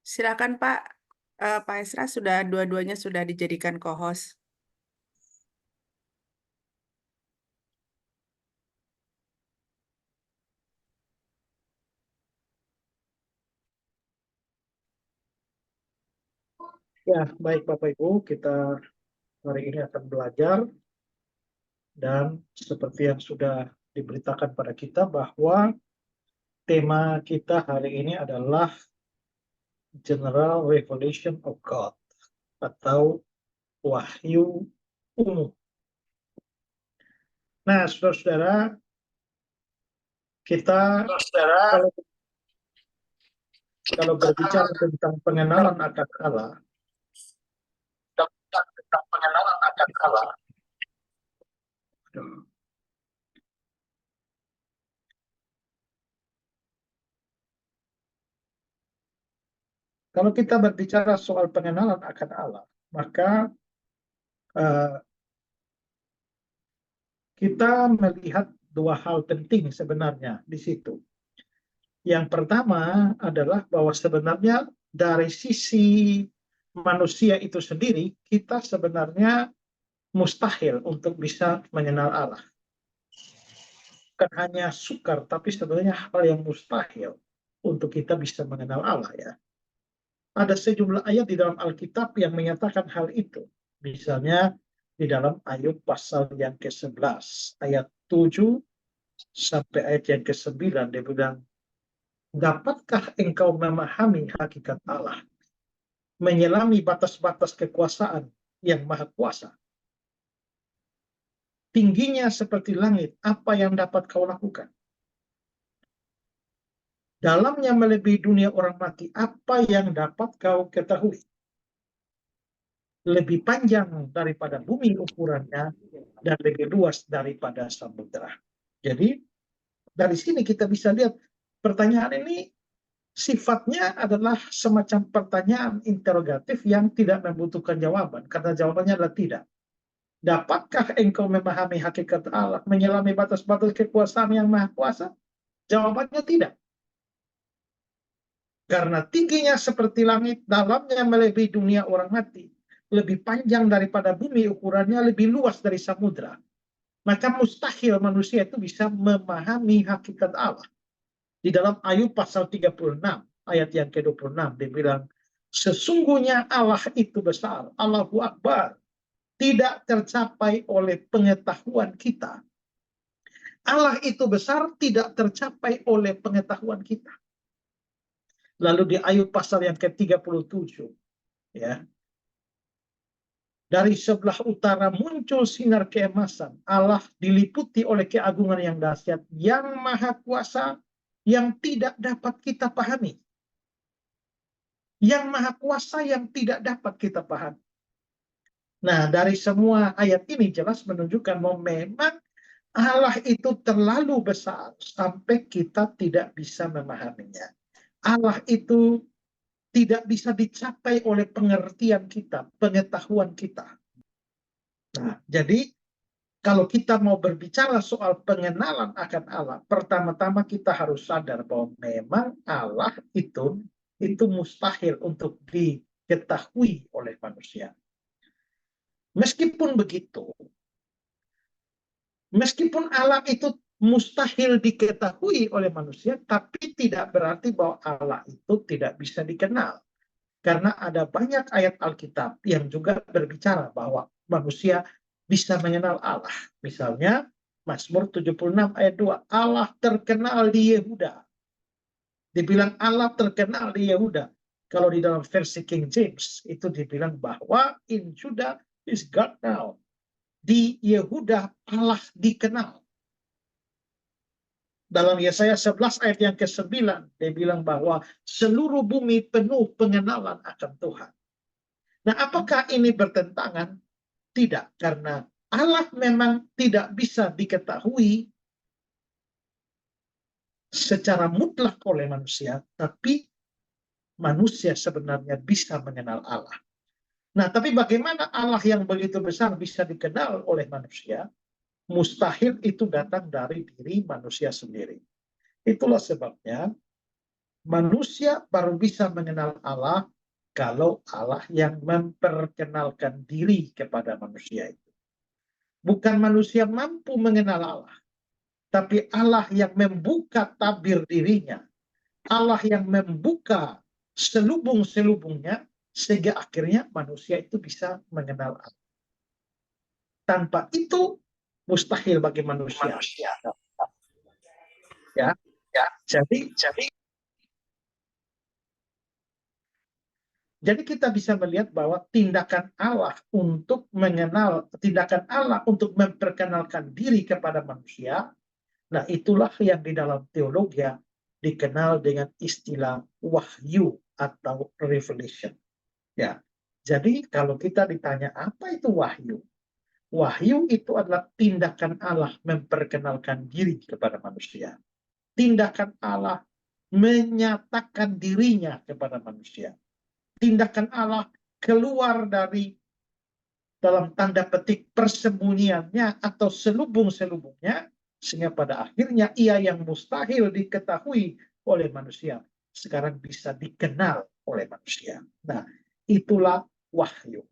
Silakan Pak. Pak Esra sudah dua-duanya sudah dijadikan co-host. Ya, baik Bapak Ibu, kita hari ini akan belajar dan seperti yang sudah diberitakan pada kita bahwa tema kita hari ini adalah General Revelation of God atau Wahyu Umum. Nah, saudara-saudara, kita kalau berbicara tentang pengenalan akan Allah, kalau kita berbicara soal pengenalan akan Allah, maka kita melihat dua hal penting sebenarnya di situ. Yang pertama adalah bahwa sebenarnya dari sisi manusia itu sendiri, kita sebenarnya mustahil untuk bisa mengenal Allah. Bukan hanya sukar, tapi sebenarnya hal yang mustahil untuk kita bisa mengenal Allah ya. Ada sejumlah ayat di dalam Alkitab yang menyatakan hal itu. Misalnya di dalam Ayub pasal yang ke-11, ayat 7 sampai ayat yang ke-9, dia bilang, dapatkah engkau memahami hakikat Allah, menyelami batas-batas kekuasaan yang maha kuasa? Tingginya seperti langit, apa yang dapat kau lakukan? Dalamnya melebihi dunia orang mati, apa yang dapat kau ketahui? Lebih panjang daripada bumi ukurannya, dan lebih luas daripada samudera. Jadi, dari sini kita bisa lihat, pertanyaan ini sifatnya adalah semacam pertanyaan interrogatif yang tidak membutuhkan jawaban, karena jawabannya adalah tidak. Dapatkah engkau memahami hakikat Allah, menyelami batas-batas kekuasaan yang maha kuasa? Jawabannya tidak. Karena tingginya seperti langit, dalamnya melebihi dunia orang mati, lebih panjang daripada bumi ukurannya, lebih luas dari samudra. Maka mustahil manusia itu bisa memahami hakikat Allah. Di dalam Ayub pasal 36, ayat yang ke-26, dia bilang, sesungguhnya Allah itu besar, Allahu Akbar, tidak tercapai oleh pengetahuan kita. Allah itu besar, tidak tercapai oleh pengetahuan kita. Lalu di Ayub pasal yang ke-37, ya, dari sebelah utara muncul sinar keemasan, Allah diliputi oleh keagungan yang dahsyat, yang maha kuasa, yang tidak dapat kita pahami. Yang maha kuasa yang tidak dapat kita pahami. Nah, dari semua ayat ini jelas menunjukkan bahwa memang Allah itu terlalu besar sampai kita tidak bisa memahaminya. Allah itu tidak bisa dicapai oleh pengertian kita, pengetahuan kita. Nah, jadi kalau kita mau berbicara soal pengenalan akan Allah, pertama-tama kita harus sadar bahwa memang Allah itu mustahil untuk diketahui oleh manusia. Meskipun begitu, meskipun Allah itu mustahil diketahui oleh manusia, tapi tidak berarti bahwa Allah itu tidak bisa dikenal. Karena ada banyak ayat Alkitab yang juga berbicara bahwa manusia bisa mengenal Allah. Misalnya, Mazmur 76 ayat 2, Allah terkenal di Yehuda. Dibilang Allah terkenal di Yehuda. Kalau di dalam versi King James, itu dibilang bahwa in Judah is God now. Di Yehuda Allah dikenal. Dalam Yesaya 11 ayat yang ke-9, dia bilang bahwa seluruh bumi penuh pengenalan akan Tuhan. Nah, apakah ini bertentangan? Tidak, karena Allah memang tidak bisa diketahui secara mutlak oleh manusia, tapi manusia sebenarnya bisa mengenal Allah. Nah, tapi bagaimana Allah yang begitu besar bisa dikenal oleh manusia? Mustahil itu datang dari diri manusia sendiri. Itulah sebabnya manusia baru bisa mengenal Allah kalau Allah yang memperkenalkan diri kepada manusia itu. Bukan manusia mampu mengenal Allah, tapi Allah yang membuka tabir dirinya, Allah yang membuka selubung-selubungnya, sehingga akhirnya manusia itu bisa mengenal Allah. Tanpa itu mustahil bagi manusia. Manusia. Ya, Ya, jadi jadi Jadi kita bisa melihat bahwa tindakan Allah untuk mengenal, tindakan Allah untuk memperkenalkan diri kepada manusia, nah itulah yang di dalam teologi dikenal dengan istilah wahyu atau revelation. Ya, jadi kalau kita ditanya apa itu wahyu, wahyu itu adalah tindakan Allah memperkenalkan diri kepada manusia. Tindakan Allah menyatakan dirinya kepada manusia. Tindakan Allah keluar dari dalam tanda petik persembunyiannya atau selubung-selubungnya, sehingga pada akhirnya ia yang mustahil diketahui oleh manusia sekarang bisa dikenal oleh manusia. Nah, itulah wahyu.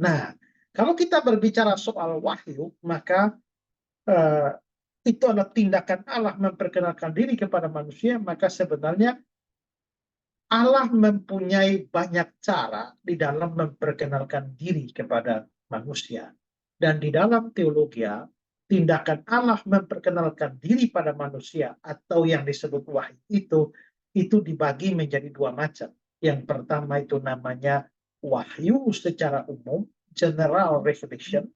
Nah, kalau kita berbicara soal wahyu, maka eh, itu adalah tindakan Allah memperkenalkan diri kepada manusia, maka sebenarnya Allah mempunyai banyak cara di dalam memperkenalkan diri kepada manusia. Dan di dalam teologi, tindakan Allah memperkenalkan diri pada manusia atau yang disebut wahyu itu dibagi menjadi dua macam. Yang pertama itu namanya wahyu secara umum, general revelation,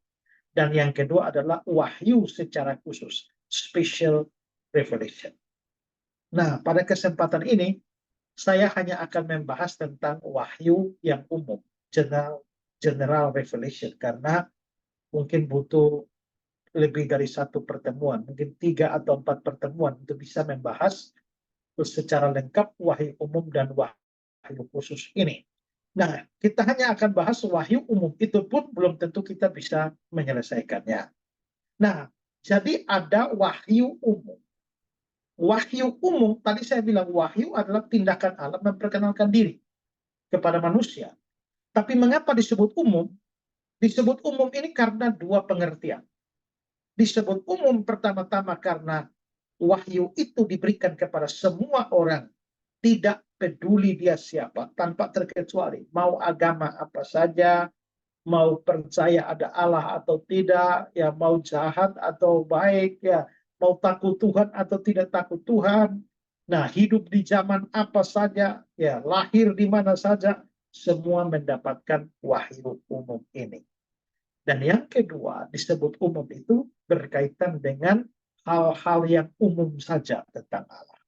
dan yang kedua adalah wahyu secara khusus, special revelation. Nah, pada kesempatan ini saya hanya akan membahas tentang wahyu yang umum, general revelation, karena mungkin butuh lebih dari satu pertemuan, mungkin 3 atau 4 pertemuan untuk bisa membahas secara lengkap wahyu umum dan wahyu khusus ini. Nah, kita hanya akan bahas wahyu umum, itu pun belum tentu kita bisa menyelesaikannya. Nah, jadi ada wahyu umum. Wahyu umum, tadi saya bilang wahyu adalah tindakan Allah memperkenalkan diri kepada manusia. Tapi mengapa disebut umum? Disebut umum ini karena dua pengertian. Disebut umum pertama-tama karena wahyu itu diberikan kepada semua orang, tidak peduli dia siapa, tanpa terkecuali. Mau agama apa saja, mau percaya ada Allah atau tidak, ya mau jahat atau baik, ya mau takut Tuhan atau tidak takut Tuhan. Nah, hidup di zaman apa saja, ya lahir di mana saja, semua mendapatkan wahyu umum ini. Dan yang kedua, disebut umum itu berkaitan dengan hal-hal yang umum saja tentang Allah.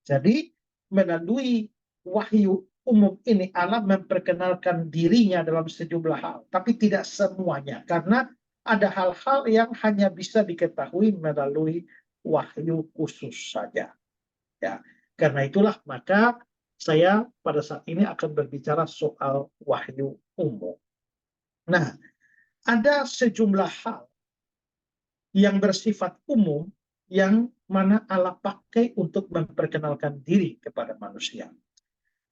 Jadi, melalui wahyu umum ini, Allah memperkenalkan dirinya dalam sejumlah hal, tapi tidak semuanya, karena ada hal-hal yang hanya bisa diketahui melalui wahyu khusus saja. Ya, karena itulah maka saya pada saat ini akan berbicara soal wahyu umum. Nah, ada sejumlah hal yang bersifat umum yang mana Allah pakai untuk memperkenalkan diri kepada manusia.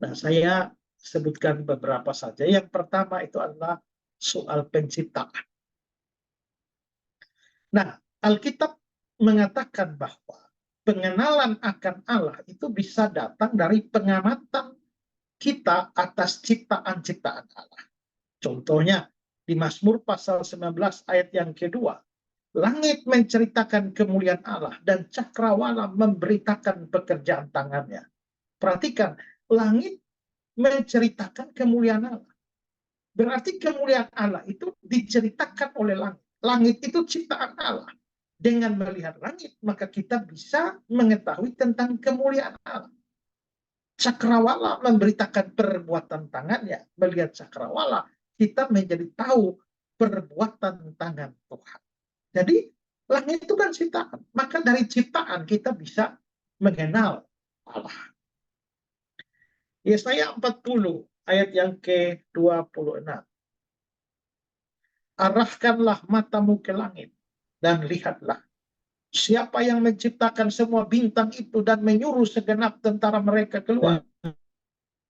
Nah, saya sebutkan beberapa saja. Yang pertama itu adalah soal penciptaan. Nah, Alkitab mengatakan bahwa pengenalan akan Allah itu bisa datang dari pengamatan kita atas ciptaan-ciptaan Allah. Contohnya, di Mazmur pasal 19 ayat yang kedua, langit menceritakan kemuliaan Allah dan cakrawala memberitakan pekerjaan tangannya. Perhatikan, langit menceritakan kemuliaan Allah. Berarti kemuliaan Allah itu diceritakan oleh langit. Langit itu ciptaan Allah. Dengan melihat langit, maka kita bisa mengetahui tentang kemuliaan Allah. Cakrawala memberitakan perbuatan tangannya. Melihat cakrawala, kita menjadi tahu perbuatan tangan Tuhan. Jadi, langit itu kan ciptaan. Maka dari ciptaan kita bisa mengenal Allah. Yesaya 40 ayat yang ke-26. Arahkanlah matamu ke langit dan lihatlah siapa yang menciptakan semua bintang itu dan menyuruh segenap tentara mereka keluar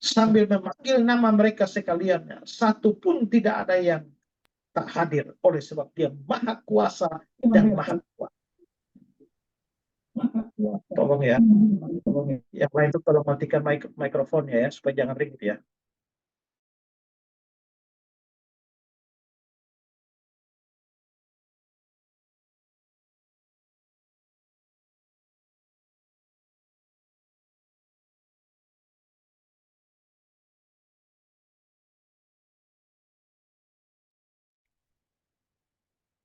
sambil memanggil nama mereka sekaliannya. Satu pun tidak ada yang tak hadir oleh sebab dia maha kuasa dan maha kuat. Tolong ya. Yang lain itu tolong matikan mikrofonnya ya supaya jangan ribut ya.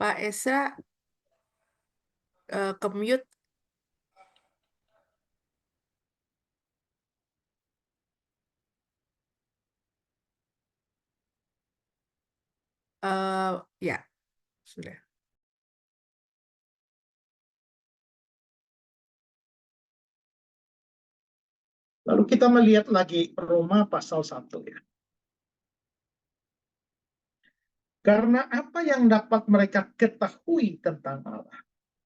Pak Esra ke mute. Ya, sudah. Lalu kita melihat lagi Roma pasal 1 ya. Karena apa yang dapat mereka ketahui tentang Allah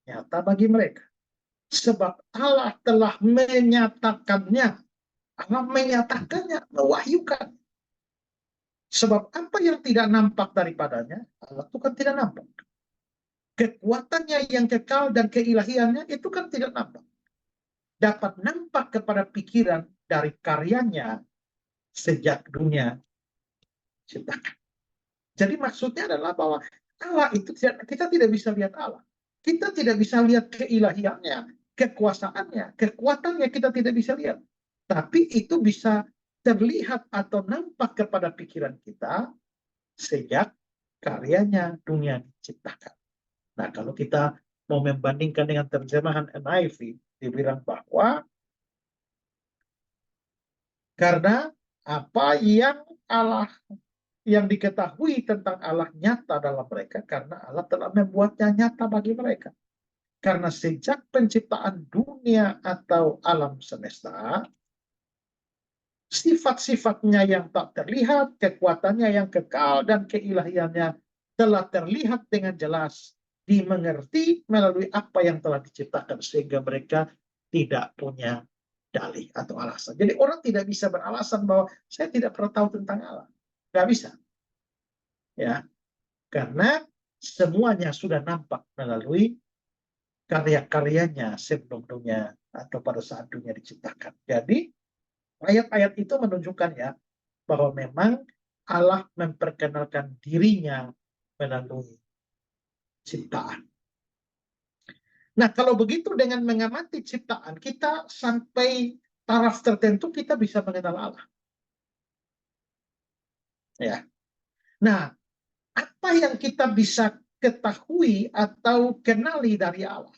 nyata bagi mereka. Sebab Allah telah menyatakannya. Allah menyatakannya, mewahyukan. Sebab apa yang tidak nampak daripadanya, Allah itu kan tidak nampak. Kekuatannya yang kekal dan keilahiannya itu kan tidak nampak. Dapat nampak kepada pikiran dari karyanya sejak dunia ciptakan. Jadi maksudnya adalah bahwa Allah itu kita tidak bisa lihat Allah. Kita tidak bisa lihat keilahiannya, kekuasaannya, kekuatannya kita tidak bisa lihat. Tapi itu bisa terlihat atau nampak kepada pikiran kita sejak karyanya dunia diciptakan. Nah, kalau kita mau membandingkan dengan terjemahan NIV, dibilang bahwa karena apa yang Allah yang diketahui tentang Allah nyata dalam mereka karena Allah telah membuatnya nyata bagi mereka. Karena sejak penciptaan dunia atau alam semesta, sifat-sifatnya yang tak terlihat, kekuatannya yang kekal, dan keilahiannya telah terlihat dengan jelas, dimengerti melalui apa yang telah diciptakan, sehingga mereka tidak punya dalih atau alasan. Jadi orang tidak bisa beralasan bahwa saya tidak pernah tahu tentang Allah. Nggak bisa. Ya, karena semuanya sudah nampak melalui karya-karyanya sebelum dunia atau pada saat dunia diciptakan. Jadi ayat-ayat itu menunjukkan ya bahwa memang Allah memperkenalkan dirinya melalui ciptaan. Nah, kalau begitu dengan mengamati ciptaan, kita sampai taraf tertentu kita bisa mengenal Allah. Ya. Nah, apa yang kita bisa ketahui atau kenali dari Allah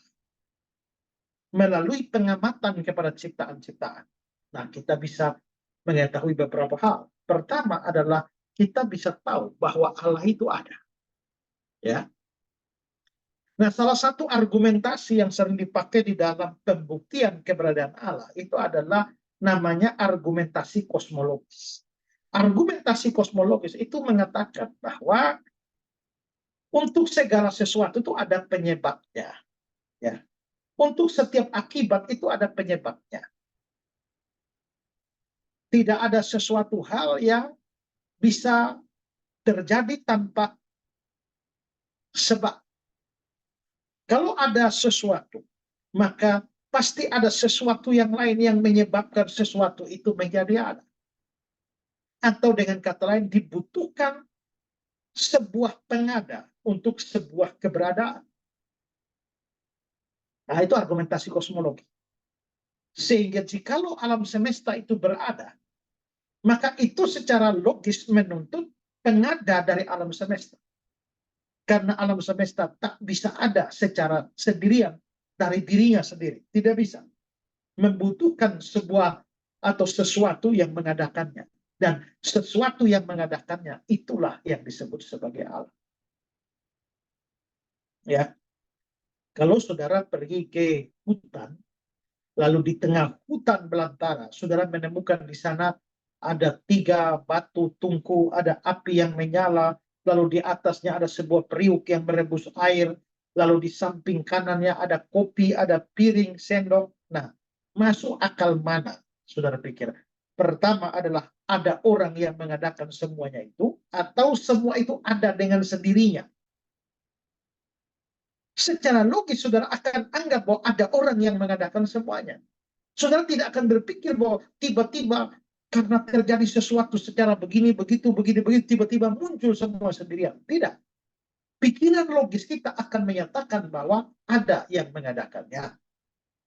melalui pengamatan kepada ciptaan-ciptaan. Nah, kita bisa mengetahui beberapa hal. Pertama adalah kita bisa tahu bahwa Allah itu ada. Ya. Nah, salah satu argumentasi yang sering dipakai di dalam pembuktian keberadaan Allah itu adalah namanya argumentasi kosmologis. Argumentasi kosmologis itu mengatakan bahwa untuk segala sesuatu itu ada penyebabnya. Ya. Untuk setiap akibat itu ada penyebabnya. Tidak ada sesuatu hal yang bisa terjadi tanpa sebab. Kalau ada sesuatu, maka pasti ada sesuatu yang lain yang menyebabkan sesuatu itu menjadi ada. Atau dengan kata lain, dibutuhkan sebuah pengada untuk sebuah keberadaan. Nah, itu argumentasi kosmologi. Sehingga jikalau alam semesta itu berada, maka itu secara logis menuntut pengada dari alam semesta. Karena alam semesta tak bisa ada secara sendirian dari dirinya sendiri. Tidak bisa. Membutuhkan sebuah atau sesuatu yang mengadakannya. Dan sesuatu yang mengadakannya itulah yang disebut sebagai Allah. Ya. Kalau saudara pergi ke hutan, lalu di tengah hutan belantara, saudara menemukan di sana ada 3 batu tungku, ada api yang menyala, lalu di atasnya ada sebuah periuk yang merebus air, lalu di samping kanannya ada kopi, ada piring, sendok. Nah, masuk akal mana, saudara pikir? Pertama adalah ada orang yang mengadakan semuanya itu, atau semua itu ada dengan sendirinya? Secara logis saudara akan anggap bahwa ada orang yang mengadakan semuanya. Saudara tidak akan berpikir bahwa tiba-tiba karena terjadi sesuatu secara begini, begitu, tiba-tiba muncul semua sendirian. Tidak. Pikiran logis kita akan menyatakan bahwa ada yang mengadakannya.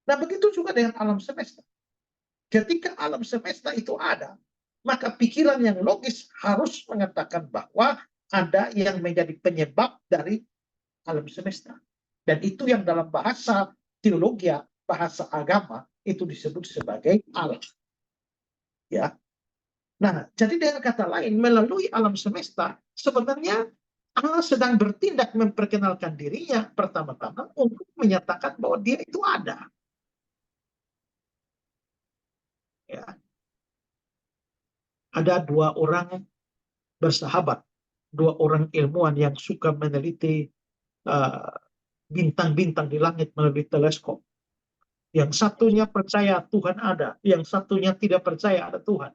Nah, begitu juga dengan alam semesta. Ketika alam semesta itu ada, maka pikiran yang logis harus mengatakan bahwa ada yang menjadi penyebab dari alam semesta. Dan itu yang dalam bahasa teologi, bahasa agama, itu disebut sebagai Allah. Ya. Nah, jadi dengan kata lain, melalui alam semesta, sebenarnya Allah sedang bertindak memperkenalkan dirinya pertama-tama untuk menyatakan bahwa dia itu ada. Ya. Ada 2 orang bersahabat, 2 orang ilmuwan yang suka meneliti bintang-bintang di langit melalui teleskop. Yang satunya percaya Tuhan ada, yang satunya tidak percaya ada Tuhan.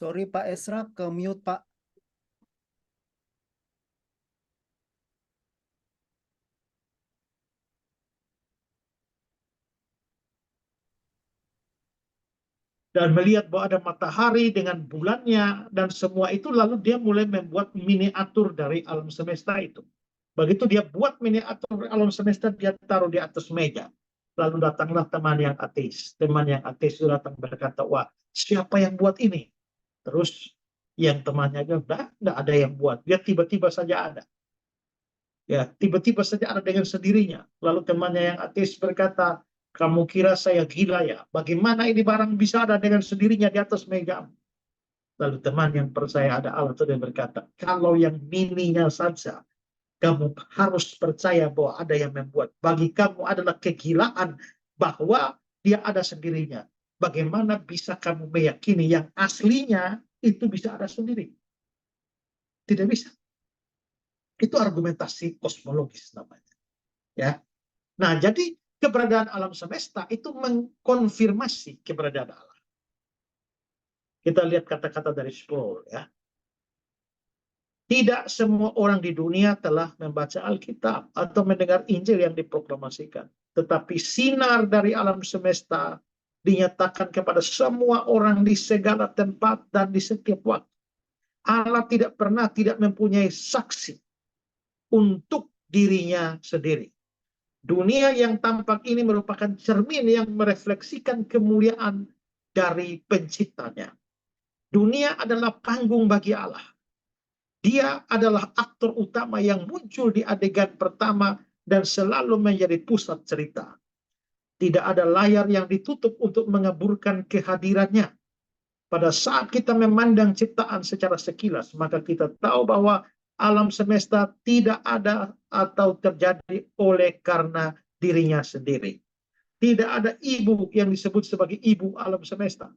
Sorry Pak Esra, ke mute Pak. Dan melihat bahwa ada matahari dengan bulannya dan semua itu, lalu dia mulai membuat miniatur dari alam semesta itu. Begitu dia buat miniatur alam semesta, dia taruh di atas meja. Lalu datanglah teman yang ateis. Teman yang ateis itu datang berkata, wah, siapa yang buat ini? Terus yang temannya bilang, enggak ada yang buat. Dia tiba-tiba saja ada. Ya, tiba-tiba saja ada dengan sendirinya. Lalu temannya yang ateis berkata, kamu kira saya gila ya? Bagaimana ini barang bisa ada dengan sendirinya di atas meja? Lalu teman yang percaya ada Allah itu dia berkata, kalau yang mininya saja, kamu harus percaya bahwa ada yang membuat. Bagi kamu adalah kegilaan bahwa dia ada sendirinya. Bagaimana bisa kamu meyakini yang aslinya itu bisa ada sendiri? Tidak bisa. Itu argumentasi kosmologis namanya. Ya. Nah, jadi keberadaan alam semesta itu mengkonfirmasi keberadaan Allah. Kita lihat kata-kata dari Sproul ya. Tidak semua orang di dunia telah membaca Alkitab atau mendengar Injil yang diproklamasikan. Tetapi sinar dari alam semesta dinyatakan kepada semua orang di segala tempat dan di setiap waktu. Allah tidak pernah tidak mempunyai saksi untuk dirinya sendiri. Dunia yang tampak ini merupakan cermin yang merefleksikan kemuliaan dari penciptanya. Dunia adalah panggung bagi Allah. Dia adalah aktor utama yang muncul di adegan pertama dan selalu menjadi pusat cerita. Tidak ada layar yang ditutup untuk mengaburkan kehadirannya. Pada saat kita memandang ciptaan secara sekilas, maka kita tahu bahwa alam semesta tidak ada atau terjadi oleh karena dirinya sendiri. Tidak ada ibu yang disebut sebagai ibu alam semesta.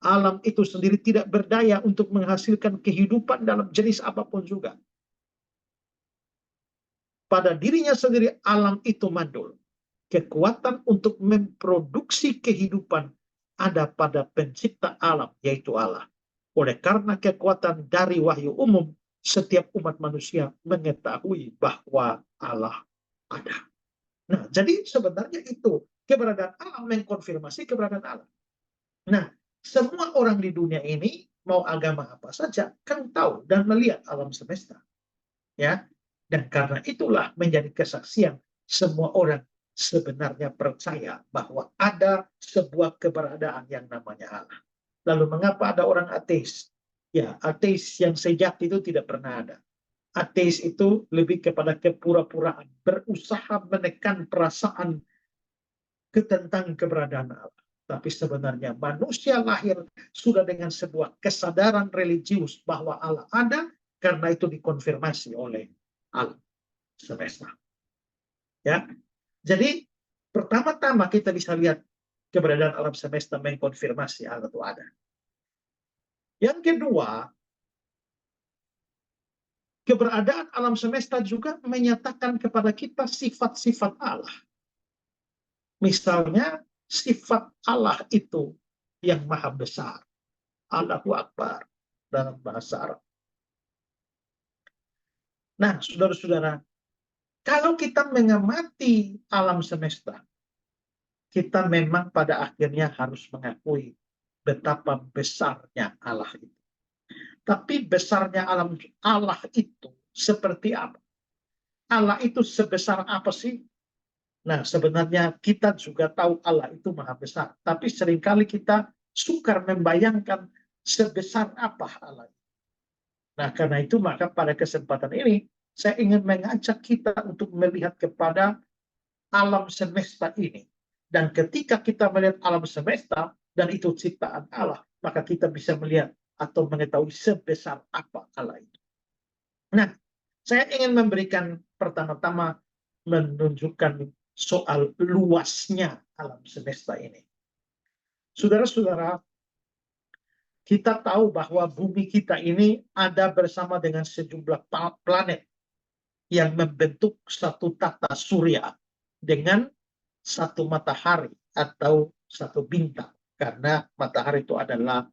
Alam itu sendiri tidak berdaya untuk menghasilkan kehidupan dalam jenis apapun juga. Pada dirinya sendiri alam itu mandul. Kekuatan untuk memproduksi kehidupan ada pada pencipta alam, yaitu Allah. Oleh karena kekuatan dari wahyu umum, setiap umat manusia mengetahui bahwa Allah ada. Nah, jadi sebenarnya itu keberadaan Allah mengkonfirmasi keberadaan Allah. Nah, semua orang di dunia ini, mau agama apa saja, kan tahu dan melihat alam semesta. Ya, dan karena itulah menjadi kesaksian semua orang sebenarnya percaya bahwa ada sebuah keberadaan yang namanya Allah. Lalu mengapa ada orang ateis? Ya, ateis yang sejati itu tidak pernah ada. Ateis itu lebih kepada kepura-puraan, berusaha menekan perasaan tentang keberadaan Allah. Tapi sebenarnya manusia lahir sudah dengan sebuah kesadaran religius bahwa Allah ada, karena itu dikonfirmasi oleh alam semesta. Ya, jadi pertama-tama kita bisa lihat keberadaan alam semesta mengkonfirmasi hal itu ada. Yang kedua, keberadaan alam semesta juga menyatakan kepada kita sifat-sifat Allah. Misalnya, sifat Allah itu yang maha besar. Allahu Akbar dalam bahasa Arab. Nah, saudara-saudara, kalau kita mengamati alam semesta, kita memang pada akhirnya harus mengakui betapa besarnya Allah itu. Tapi besarnya alam Allah itu seperti apa? Allah itu sebesar apa sih? Nah, sebenarnya kita juga tahu Allah itu maha besar. Tapi seringkali kita sukar membayangkan sebesar apa Allah. Nah, karena itu maka pada kesempatan ini, saya ingin mengajak kita untuk melihat kepada alam semesta ini. Dan ketika kita melihat alam semesta, dan itu ciptaan Allah, maka kita bisa melihat atau mengetahui sebesar apa Allah itu. Nah, saya ingin memberikan pertama-tama menunjukkan soal luasnya alam semesta ini. Saudara-saudara, kita tahu bahwa bumi kita ini ada bersama dengan sejumlah planet yang membentuk satu tata surya dengan satu matahari atau satu bintang. Karena matahari itu adalah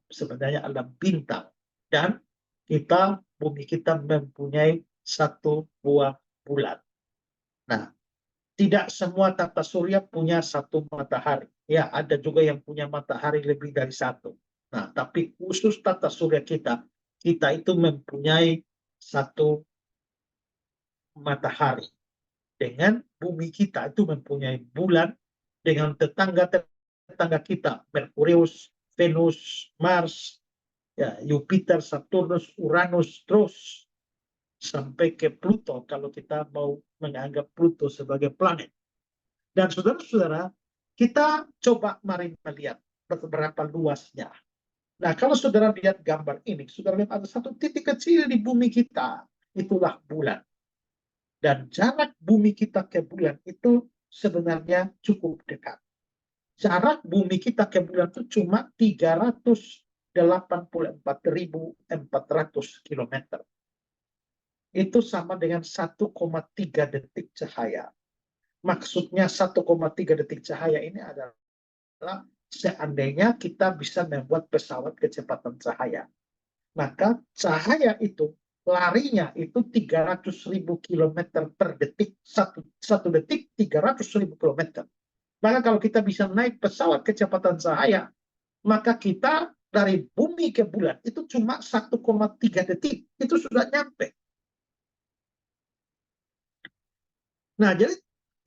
sebenarnya adalah bintang. Dan bumi kita mempunyai satu buah bulan. Nah, tidak semua tata surya punya satu matahari. Ya, ada juga yang punya matahari lebih dari satu. Nah, tapi khusus tata surya kita itu mempunyai satu matahari. Dengan bumi kita itu mempunyai bulan, dengan tetangga kita, Merkurius, Venus, Mars, ya, Jupiter, Saturnus, Uranus, terus sampai ke Pluto kalau kita mau menganggap Pluto sebagai planet. Dan saudara-saudara, kita coba mari melihat berapa luasnya. Nah, kalau saudara lihat gambar ini, saudara lihat ada satu titik kecil di bumi kita, itulah bulan. Dan jarak bumi kita ke bulan itu sebenarnya cukup dekat. Jarak bumi kita ke bulan itu cuma 384.400 km. Itu sama dengan 1,3 detik cahaya. Maksudnya 1,3 detik cahaya ini adalah seandainya kita bisa membuat pesawat kecepatan cahaya. Maka cahaya itu larinya itu 300.000 km per detik. Satu detik 300.000 km. Maka kalau kita bisa naik pesawat kecepatan cahaya, maka kita dari bumi ke bulan itu cuma 1,3 detik. Itu sudah nyampe. Nah, jadi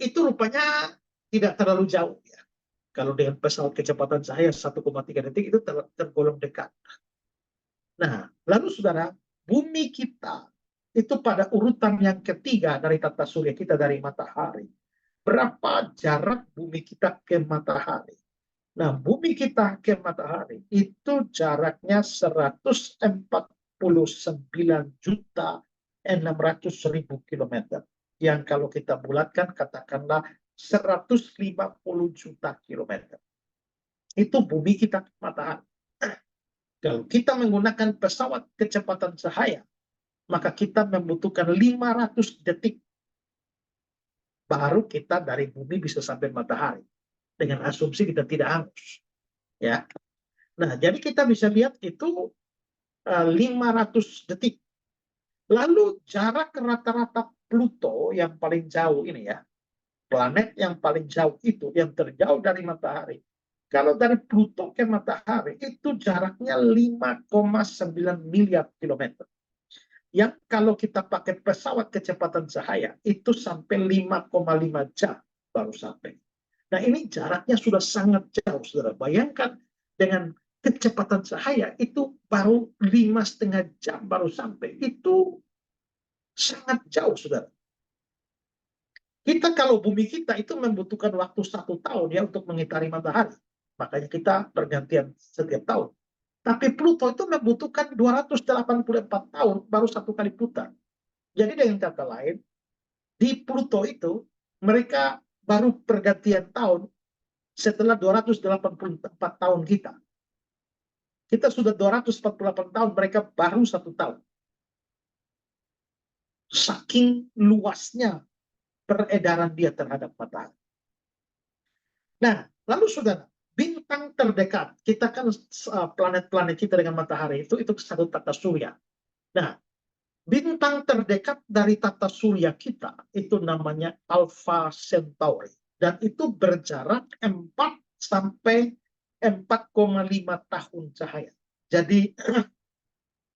itu rupanya tidak terlalu jauh ya. Kalau dengan pesawat kecepatan cahaya 1,3 detik itu tergolong dekat. Nah, lalu saudara, bumi kita itu pada urutan yang ketiga dari tata surya kita dari matahari. Berapa jarak bumi kita ke matahari? Nah, bumi kita ke matahari itu jaraknya 149.600.000 km. Yang kalau kita bulatkan katakanlah 150 juta kilometer. Itu bumi kita ke matahari. Kalau kita menggunakan pesawat kecepatan cahaya, maka kita membutuhkan 500 detik baru kita dari bumi bisa sampai matahari. Dengan asumsi kita tidak hangus. Ya. Nah, jadi kita bisa lihat itu 500 detik. Lalu jarak rata-rata Pluto yang paling jauh ini ya, planet yang paling jauh itu, yang terjauh dari matahari. Kalau dari Pluto ke matahari itu jaraknya 5,9 miliar kilometer. Yang kalau kita pakai pesawat kecepatan cahaya itu sampai 5,5 jam baru sampai. Nah, ini jaraknya sudah sangat jauh, saudara. Bayangkan dengan kecepatan cahaya itu baru 5,5 jam baru sampai. Itu sangat jauh, saudara. Kita kalau bumi kita itu membutuhkan waktu 1 tahun ya untuk mengitari matahari. Makanya kita bergantian setiap tahun. Tapi Pluto itu membutuhkan 284 tahun baru 1 kali putar. Jadi dengan kata lain, di Pluto itu mereka baru pergantian tahun setelah 284 tahun kita. Kita sudah 248 tahun, mereka baru 1 tahun. Saking luasnya peredaran dia terhadap matahari. Nah, lalu saudara, bintang terdekat, kita kan planet-planet kita dengan matahari itu satu tata surya. Nah, bintang terdekat dari tata surya kita itu namanya Alpha Centauri. Dan itu berjarak 4 sampai 4,5 tahun cahaya. Jadi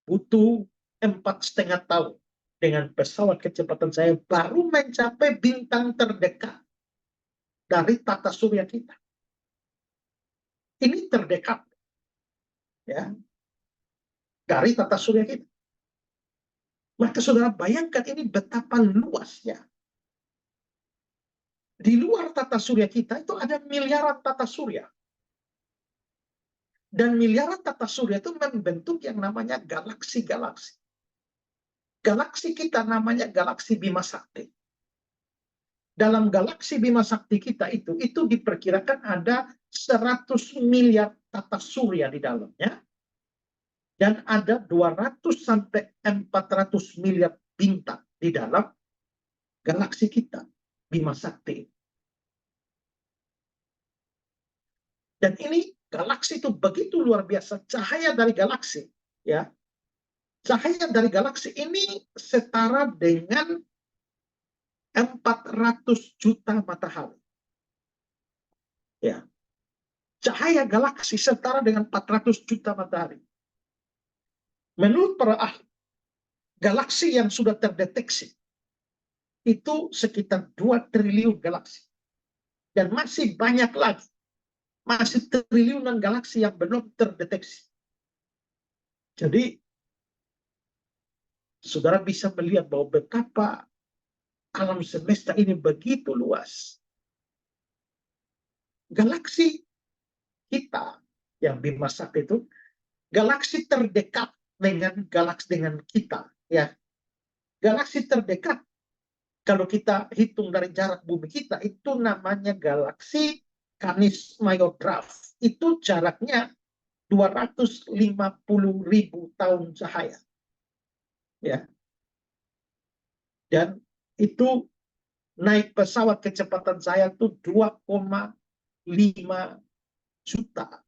butuh 4,5 tahun dengan pesawat kecepatan saya baru mencapai bintang terdekat dari tata surya kita. Ini terdekat ya dari tata surya kita. Maka saudara bayangkan ini betapa luasnya. Di luar tata surya kita itu ada miliaran tata surya. Dan miliaran tata surya itu membentuk yang namanya galaksi-galaksi. Galaksi kita namanya galaksi Bima Sakti. Dalam galaksi Bima Sakti kita itu diperkirakan ada 100 miliar tata surya di dalamnya. Dan ada 200 sampai 400 miliar bintang di dalam galaksi kita, Bima Sakti. Dan ini galaksi itu begitu luar biasa, cahaya dari galaksi, ya. Cahaya dari galaksi ini setara dengan 400 juta matahari. Ya. Cahaya galaksi setara dengan 400 juta matahari. Menurut para ahli, galaksi yang sudah terdeteksi itu sekitar 2 triliun galaksi. Dan masih banyak lagi. Masih triliunan galaksi yang belum terdeteksi. Jadi, saudara bisa melihat bahwa betapa alam semesta ini begitu luas. Galaksi kita yang Bima Sakti itu, galaksi terdekat dengan galaksi dengan kita. Ya, galaksi terdekat, kalau kita hitung dari jarak bumi kita, itu namanya galaksi Canis Major. Itu jaraknya 250.000 tahun cahaya. Ya. Dan itu naik pesawat kecepatan saya itu 2,5 juta.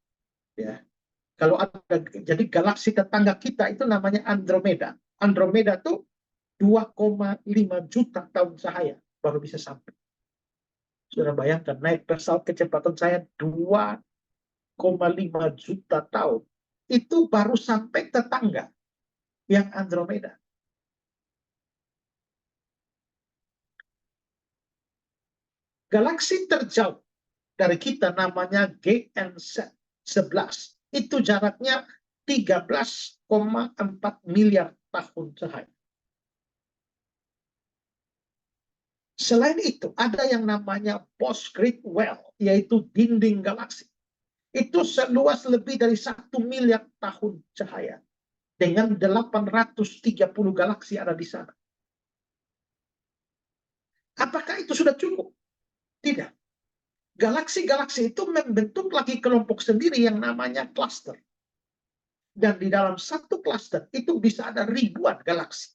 Ya. Kalau ada, jadi galaksi tetangga kita itu namanya Andromeda. Andromeda itu 2,5 juta tahun cahaya baru bisa sampai. Sudah bayangkan naik pesawat kecepatan saya 2,5 juta tahun. Itu baru sampai tetangga yang Andromeda. Galaksi terjauh dari kita namanya GN11. Itu jaraknya 13,4 miliar tahun cahaya. Selain itu, ada yang namanya Postgrid Well, yaitu dinding galaksi. Itu seluas lebih dari 1 miliar tahun cahaya. Dengan 830 galaksi ada di sana. Apakah itu sudah cukup? Tidak. Galaksi-galaksi itu membentuk lagi kelompok sendiri yang namanya cluster. Dan di dalam satu cluster itu bisa ada ribuan galaksi.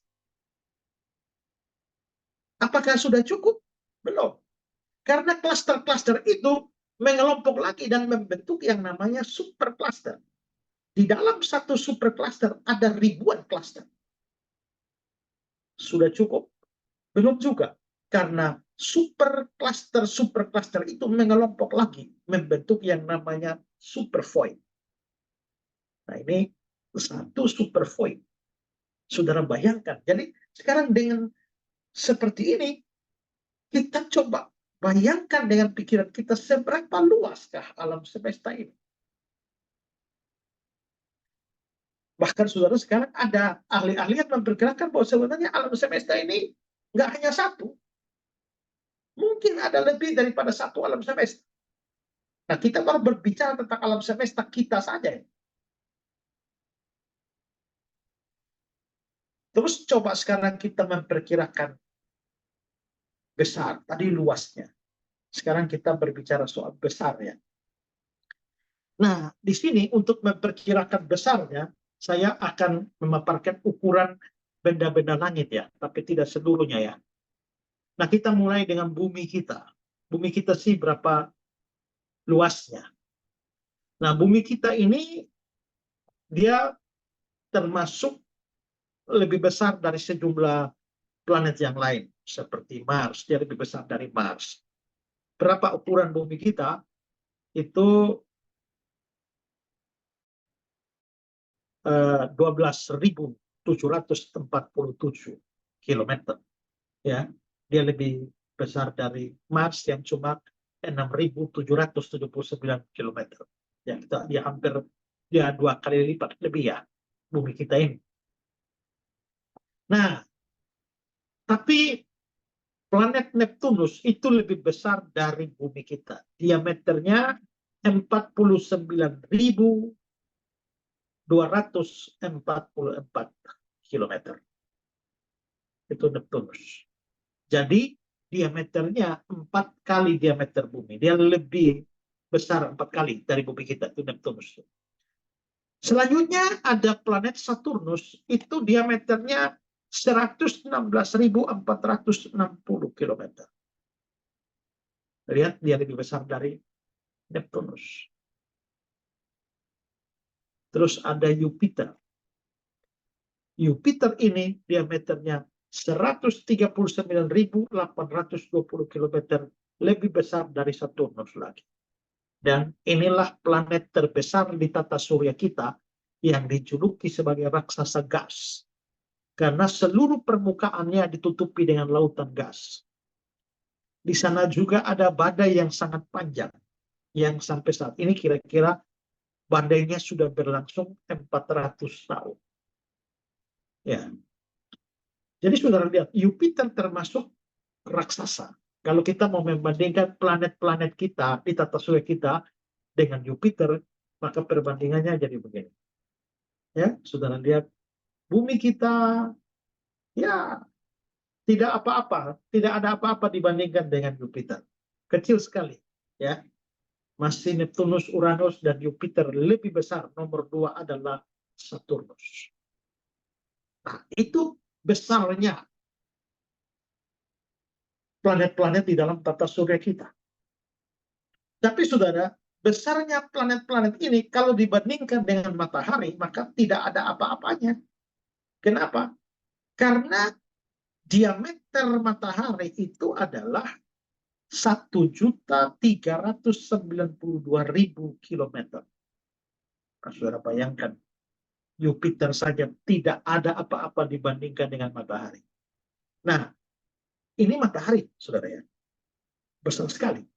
Apakah sudah cukup? Belum. Karena cluster-cluster itu mengelompok lagi dan membentuk yang namanya supercluster. Di dalam satu supercluster ada ribuan cluster. Sudah cukup? Belum juga. Karena supercluster itu mengelompok lagi, membentuk yang namanya supervoid. Nah, ini satu supervoid. Saudara bayangkan. Jadi sekarang dengan seperti ini, kita coba bayangkan dengan pikiran kita seberapa luaskah alam semesta ini. Bahkan saudara sekarang ada ahli-ahli yang memperkirakan bahwa sebenarnya alam semesta ini nggak hanya satu. Mungkin ada lebih daripada satu alam semesta. Nah, kita baru berbicara tentang alam semesta kita saja. Terus coba sekarang kita memperkirakan besar. Tadi luasnya. Sekarang kita berbicara soal besarnya. Nah, di sini untuk memperkirakan besarnya, saya akan memaparkan ukuran benda-benda langit ya, tapi tidak seluruhnya ya. Nah, kita mulai dengan bumi kita. Bumi kita sih berapa luasnya. Nah, bumi kita ini dia termasuk lebih besar dari sejumlah planet yang lain. Seperti Mars, dia lebih besar dari Mars. Berapa ukuran bumi kita? Itu 12.747 kilometer. Ya, dia lebih besar dari Mars yang cuma 6.779 kilometer. Ya, dia hampir 2 kali lipat lebih ya bumi kita ini. Nah, tapi planet Neptunus itu lebih besar dari bumi kita. Diameternya 49.244 kilometer. Itu Neptunus. Jadi diameternya 4 kali diameter bumi. Dia lebih besar 4 kali dari bumi kita, itu Neptunus. Selanjutnya ada planet Saturnus, itu diameternya 116.460 kilometer. Lihat, dia lebih besar dari Neptunus. Terus ada Jupiter. Jupiter ini diameternya 139.820 kilometer, lebih besar dari Saturnus lagi. Dan inilah planet terbesar di tata surya kita yang dijuluki sebagai raksasa gas. Karena seluruh permukaannya ditutupi dengan lautan gas. Di sana juga ada badai yang sangat panjang, yang sampai saat ini kira-kira badainya sudah berlangsung 400 tahun. Ya. Jadi saudara lihat, Jupiter termasuk raksasa. Kalau kita mau membandingkan planet-planet kita di tata surya kita dengan Jupiter, maka perbandingannya jadi begini. Ya, saudara lihat, bumi kita ya tidak apa-apa, tidak ada apa-apa dibandingkan dengan Jupiter. Kecil sekali, ya. Masih Neptunus, Uranus, dan Jupiter lebih besar. Nomor 2 adalah Saturnus. Nah, itu besarnya planet-planet di dalam tata surya kita. Tapi saudara, besarnya planet-planet ini kalau dibandingkan dengan matahari, maka tidak ada apa-apanya. Kenapa? Karena diameter matahari itu adalah 1.392.000 kilometer. Nah, saudara bayangkan, Jupiter saja tidak ada apa-apa dibandingkan dengan matahari. Nah, ini matahari, saudara ya. Besar sekali.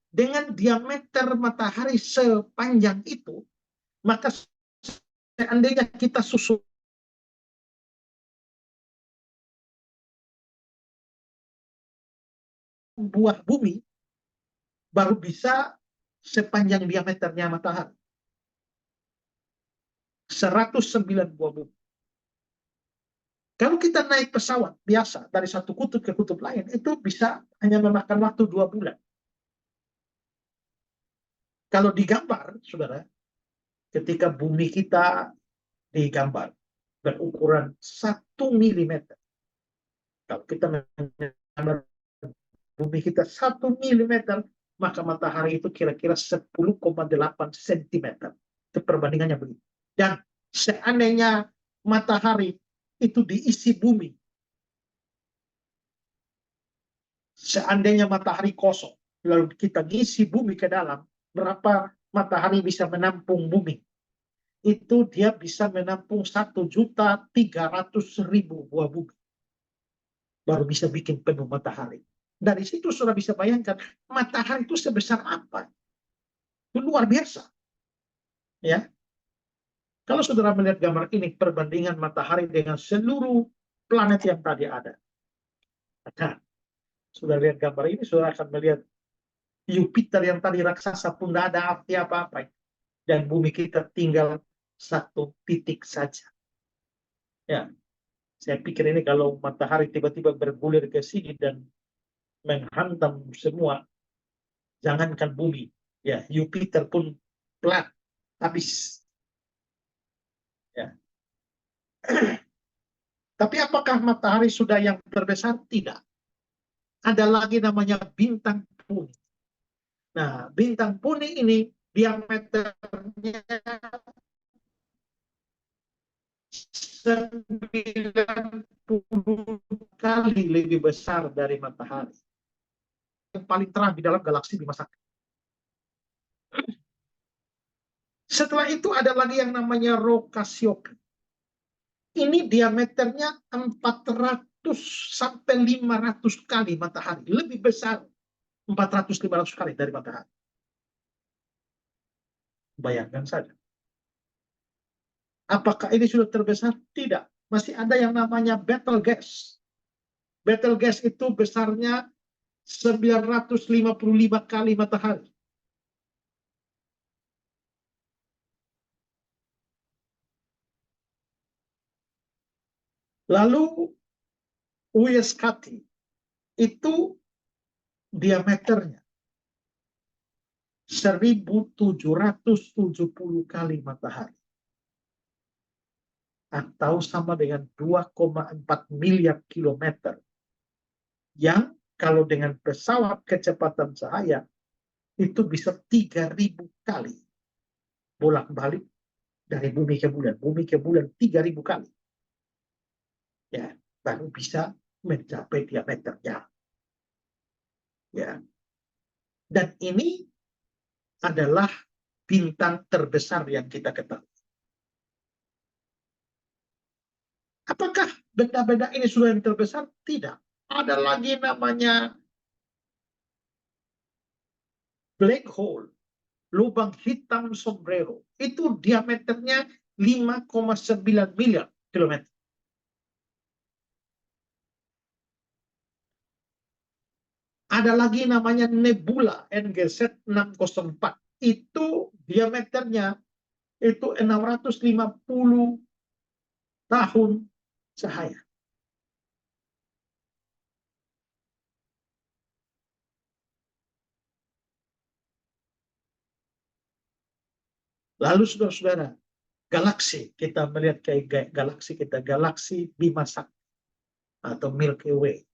Dengan diameter matahari sepanjang itu, maka seandainya kita susun buah bumi, baru bisa sepanjang diameternya matahari. 109 buah bumi. Kalau kita naik pesawat biasa dari satu kutub ke kutub lain, itu bisa hanya memakan waktu 2 bulan. Kalau digambar, saudara, ketika bumi kita digambar berukuran 1 mm. Kalau kita menggambar bumi kita 1 mm, maka matahari itu kira-kira 10,8 cm. Itu perbandingannya begitu. Dan seandainya matahari itu diisi bumi, seandainya matahari kosong, lalu kita ngisi bumi ke dalam, berapa matahari bisa menampung bumi? Itu dia bisa menampung 1.300.000 buah bumi. Baru bisa bikin penuh matahari. Dari situ sudah bisa bayangkan matahari itu sebesar apa. Itu luar biasa. Ya. Kalau saudara melihat gambar ini, perbandingan matahari dengan seluruh planet yang tadi ada. Nah, sudah lihat gambar ini, saudara akan melihat Jupiter yang tadi raksasa pun tidak ada arti apa-apa. Dan bumi kita tinggal 1 titik saja. Ya, saya pikir ini kalau matahari tiba-tiba bergulir ke sini dan menghantam semua, jangankan bumi, ya Jupiter pun flat, habis. Ya. Tapi apakah matahari sudah yang terbesar? Tidak. Ada lagi namanya bintang Puni. Nah, bintang Puni ini diameternya 90 kali lebih besar dari matahari. Yang paling terang di dalam galaksi Bima Sakti. Setelah itu ada lagi yang namanya Rho Cassiopeia. Ini diameternya 400 sampai 500 kali matahari. Lebih besar 400-500 kali dari matahari. Bayangkan saja. Apakah ini sudah terbesar? Tidak. Masih ada yang namanya Betelgeuse. Betelgeuse itu besarnya 955 kali matahari. Lalu Uescati itu diameternya 1770 kali matahari. Atau sama dengan 2,4 miliar kilometer. Yang kalau dengan pesawat kecepatan cahaya itu bisa 3.000 kali bolak-balik dari bumi ke bulan. Bumi ke bulan 3.000 kali. Ya, baru bisa mencapai diameternya. Ya. Dan ini adalah bintang terbesar yang kita ketahui. Apakah benda-benda ini sudah yang terbesar? Tidak. Ada lagi namanya black hole, lubang hitam sombrero. Itu diameternya 5,9 miliar kilometer. Ada lagi namanya nebula NGZ 604. Itu diameternya itu 650 tahun cahaya. Lalu saudara-saudara, galaksi, kita melihat kayak galaksi kita, galaksi Bima Sakti atau Milky Way,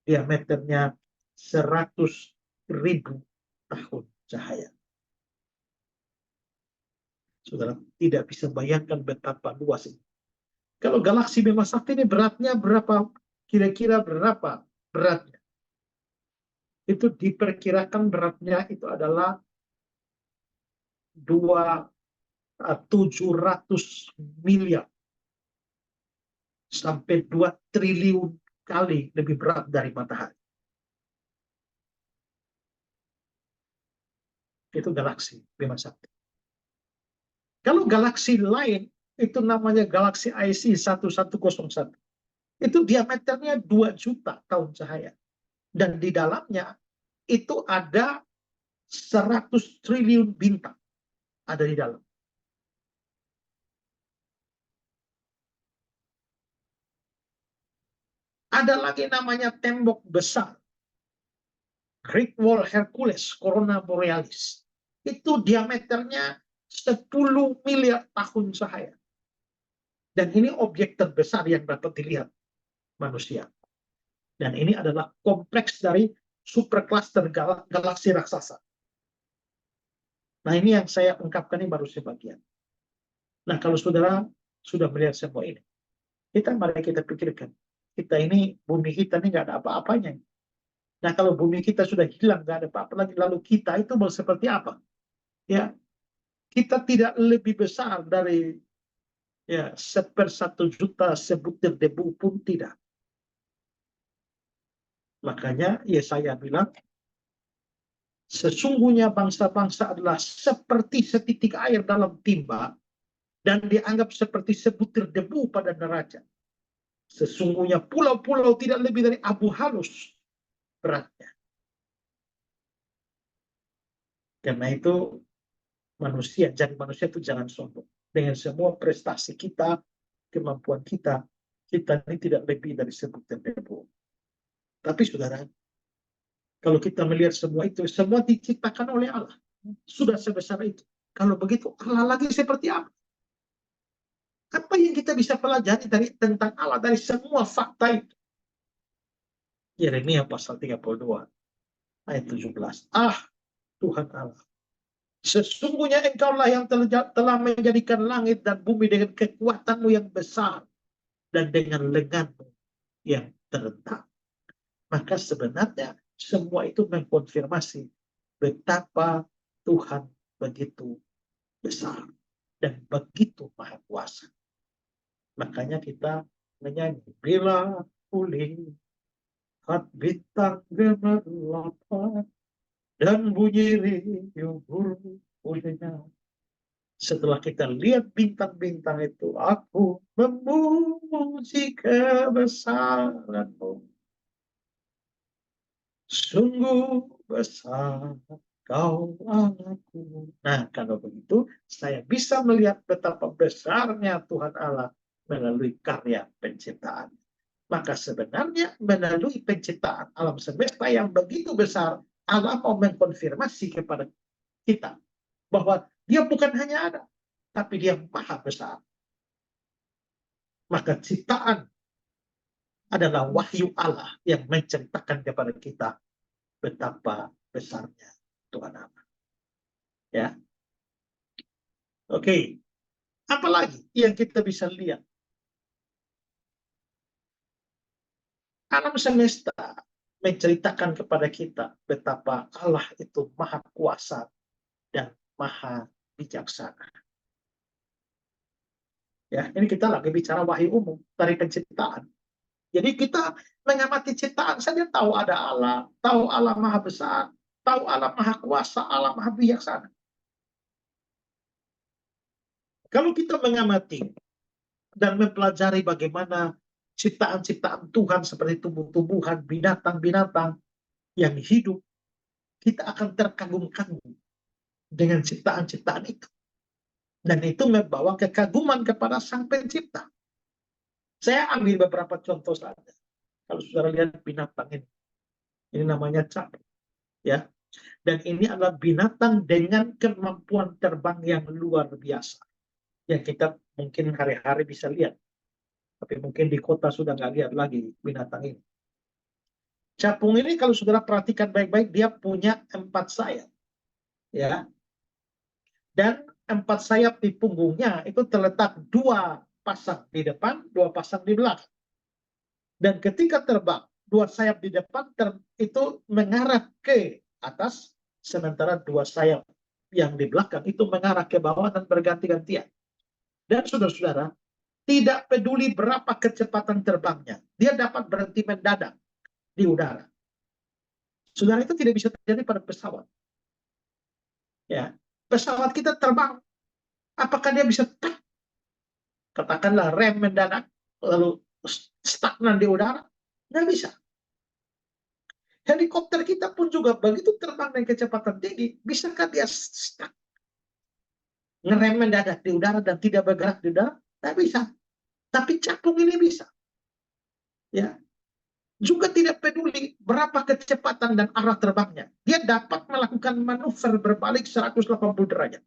diameternya 100.000 tahun cahaya. Saudara tidak bisa bayangkan betapa luas ini. Kalau galaksi Bima Sakti ini beratnya berapa? Kira-kira berapa beratnya? Itu diperkirakan beratnya itu adalah 700 miliar sampai 2 triliun kali lebih berat dari matahari. Itu galaksi Bima Sakti. Kalau galaksi lain itu namanya galaksi IC 1101. Itu diameternya 2 juta tahun cahaya. Dan di dalamnya itu ada 100 triliun bintang ada di dalam. Ada lagi namanya tembok besar, Great Wall Hercules, Corona Borealis. Itu diameternya 10 miliar tahun cahaya. Dan ini objek terbesar yang dapat dilihat manusia. Dan ini adalah kompleks dari supercluster galaksi raksasa. Nah, ini yang saya ungkapkan ini baru sebagian. Nah, kalau saudara sudah melihat semua ini, mari kita pikirkan. Kita ini, bumi kita ini nggak ada apa-apanya. Nah, kalau bumi kita sudah hilang, nggak ada apa-apa lagi, lalu kita itu mau seperti apa? Ya, kita tidak lebih besar dari 1/1 juta sebutir debu pun tidak. Makanya Yesaya bilang, sesungguhnya bangsa-bangsa adalah seperti setitik air dalam timba dan dianggap seperti sebutir debu pada neraca. Sesungguhnya pulau-pulau tidak lebih dari abu halus beratnya. Karena itu jadi manusia itu jangan sombong. Dengan semua prestasi kita, kemampuan kita ini tidak lebih dari sebutir debu. Tapi saudara, Kalau kita melihat semua itu, semua diciptakan oleh Allah. Sudah sebesar itu. Kalau begitu, Allah lagi seperti apa? Apa yang kita bisa pelajari tentang Allah dari semua fakta itu? Yeremia pasal 32 ayat 17. Tuhan Allah, sesungguhnya engkaulah yang telah menjadikan langit dan bumi dengan kekuatanmu yang besar dan dengan lenganmu yang terentang. Maka sebenarnya semua itu mengkonfirmasi betapa Tuhan begitu besar dan begitu maha kuasa. Makanya kita menyanyi, bila pulih bintang gemerlap dan bunyi riuh burungnya. Setelah kita lihat bintang-bintang itu, aku memuji kebesaranmu. Sungguh besar kau Allahku. Nah, kalau begitu, saya bisa melihat betapa besarnya Tuhan Allah melalui karya penciptaan. Maka sebenarnya melalui penciptaan alam semesta yang begitu besar, Allah mau mengkonfirmasi kepada kita bahwa dia bukan hanya ada, tapi dia maha besar. Maka ciptaan adalah wahyu Allah yang menceritakan kepada kita betapa besarnya Tuhan Allah. Ya. Oke. Apalagi yang kita bisa lihat? Alam semesta menceritakan kepada kita betapa Allah itu maha kuasa dan maha bijaksana. Ya, ini kita lagi bicara wahyu umum dari penciptaan. Jadi kita mengamati ciptaan saja tahu ada Allah, tahu Allah maha besar, tahu Allah maha kuasa, Allah maha bijaksana. Kalau kita mengamati dan mempelajari bagaimana ciptaan-ciptaan Tuhan seperti tumbuh-tumbuhan, binatang-binatang yang hidup, kita akan terkagum-kagum dengan ciptaan-ciptaan itu. Dan itu membawa kekaguman kepada Sang Pencipta. Saya ambil beberapa contoh saja. Kalau saudara lihat binatang ini namanya capung, ya. Dan ini adalah binatang dengan kemampuan terbang yang luar biasa, yang kita mungkin hari-hari bisa lihat. Tapi mungkin di kota sudah nggak lihat lagi binatang ini. Capung ini kalau saudara perhatikan baik-baik, dia punya 4 sayap. Ya. Dan 4 sayap di punggungnya itu terletak 2 pasang di depan, 2 pasang di belakang. Dan ketika terbang, 2 sayap di depan itu mengarah ke atas, sementara 2 sayap yang di belakang itu mengarah ke bawah dan berganti-gantian. Dan saudara-saudara, tidak peduli berapa kecepatan terbangnya, dia dapat berhenti mendadak di udara. Saudara, itu tidak bisa terjadi pada pesawat. Ya, pesawat kita terbang, apakah dia bisa katakanlah rem mendadak lalu stagnan di udara? Nggak bisa. Helikopter kita pun juga begitu terbang dengan kecepatan tinggi, bisakah dia stuck? Ngerem mendadak di udara dan tidak bergerak di udara? Nggak bisa. Tapi capung ini bisa. Ya. Juga tidak peduli berapa kecepatan dan arah terbangnya. Dia dapat melakukan manuver berbalik 180 derajat.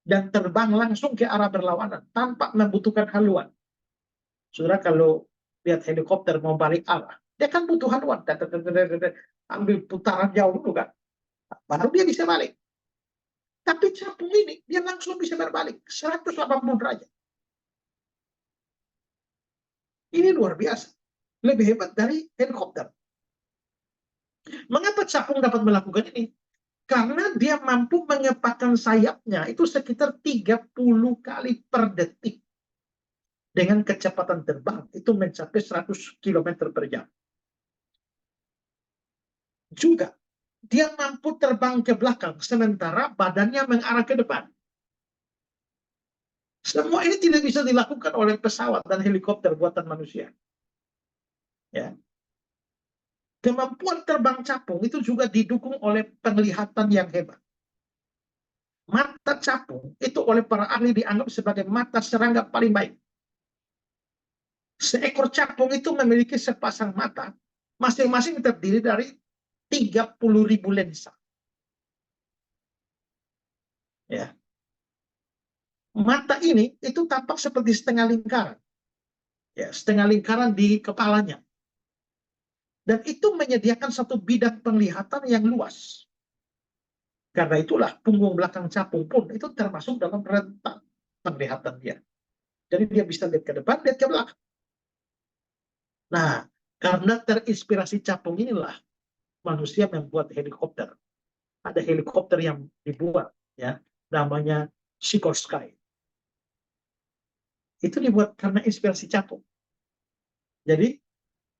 Dan terbang langsung ke arah berlawanan tanpa membutuhkan haluan. Saudara kalau lihat helikopter mau balik arah, dia kan butuh haluan. Ambil putaran jauh dulu kan. Baru dia bisa balik. Tapi capung ini, dia langsung bisa berbalik 180 derajat. Ini luar biasa. Lebih hebat dari helikopter. Mengapa capung dapat melakukan ini? Karena dia mampu mengepakkan sayapnya itu sekitar 30 kali per detik. Dengan kecepatan terbang itu mencapai 100 km per jam. Juga, dia mampu terbang ke belakang, sementara badannya mengarah ke depan. Semua ini tidak bisa dilakukan oleh pesawat dan helikopter buatan manusia. Ya. Kemampuan terbang capung itu juga didukung oleh penglihatan yang hebat. Mata capung itu oleh para ahli dianggap sebagai mata serangga paling baik. Seekor capung itu memiliki sepasang mata, masing-masing terdiri dari 30.000 lensa. Ya. Mata ini itu tampak seperti setengah lingkaran. Ya, setengah lingkaran di kepalanya. Dan itu menyediakan satu bidang penglihatan yang luas. Karena itulah punggung belakang capung pun itu termasuk dalam rentang penglihatan dia. Jadi dia bisa lihat ke depan, lihat ke belakang. Nah, karena terinspirasi capung inilah manusia membuat helikopter. Ada helikopter yang dibuat, ya, namanya Sikorsky. Itu dibuat karena inspirasi capung. Jadi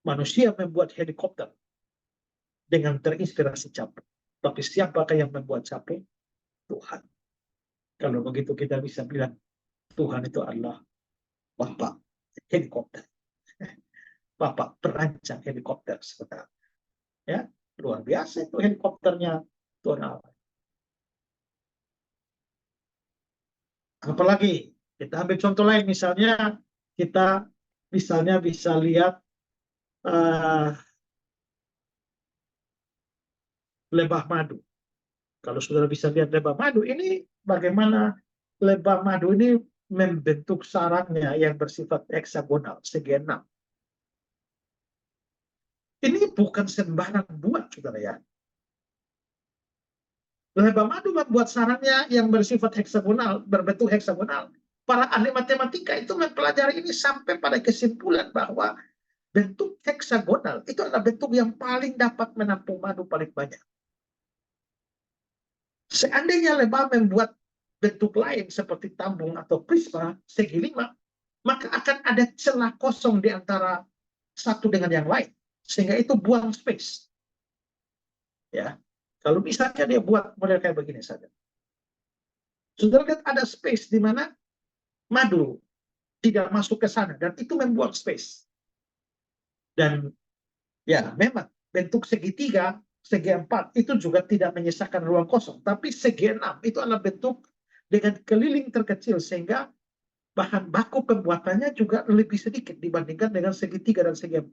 manusia membuat helikopter dengan terinspirasi capung. Tapi siapakah yang membuat capung? Tuhan. Kalau begitu kita bisa bilang Tuhan itu adalah Bapak helikopter. Bapak perancang helikopter sebenarnya. Ya, luar biasa itu helikopternya Tuhan Allah. Apalagi kita ambil contoh lain, misalnya kita bisa lihat lebah madu. Kalau saudara bisa lihat lebah madu, ini bagaimana lebah madu ini membentuk sarangnya yang bersifat heksagonal, segi 6. Ini bukan sembarang buat, saudara ya. Lebah madu membuat sarangnya yang bersifat heksagonal, berbentuk heksagonal. Para ahli matematika itu mempelajari ini sampai pada kesimpulan bahwa bentuk heksagonal itu adalah bentuk yang paling dapat menampung madu paling banyak. Seandainya lebah membuat bentuk lain seperti tambung atau prisma segi 5, maka akan ada celah kosong di antara satu dengan yang lain, sehingga itu buang space. Ya, kalau misalnya dia buat model kayak begini saja, saudara lihat ada space di mana madu tidak masuk ke sana, dan itu membuang space. Dan ya, memang bentuk segitiga, segi 4 itu juga tidak menyisakan ruang kosong, tapi segi 6 itu adalah bentuk dengan keliling terkecil, sehingga bahan baku pembuatannya juga lebih sedikit dibandingkan dengan segitiga dan segi 4.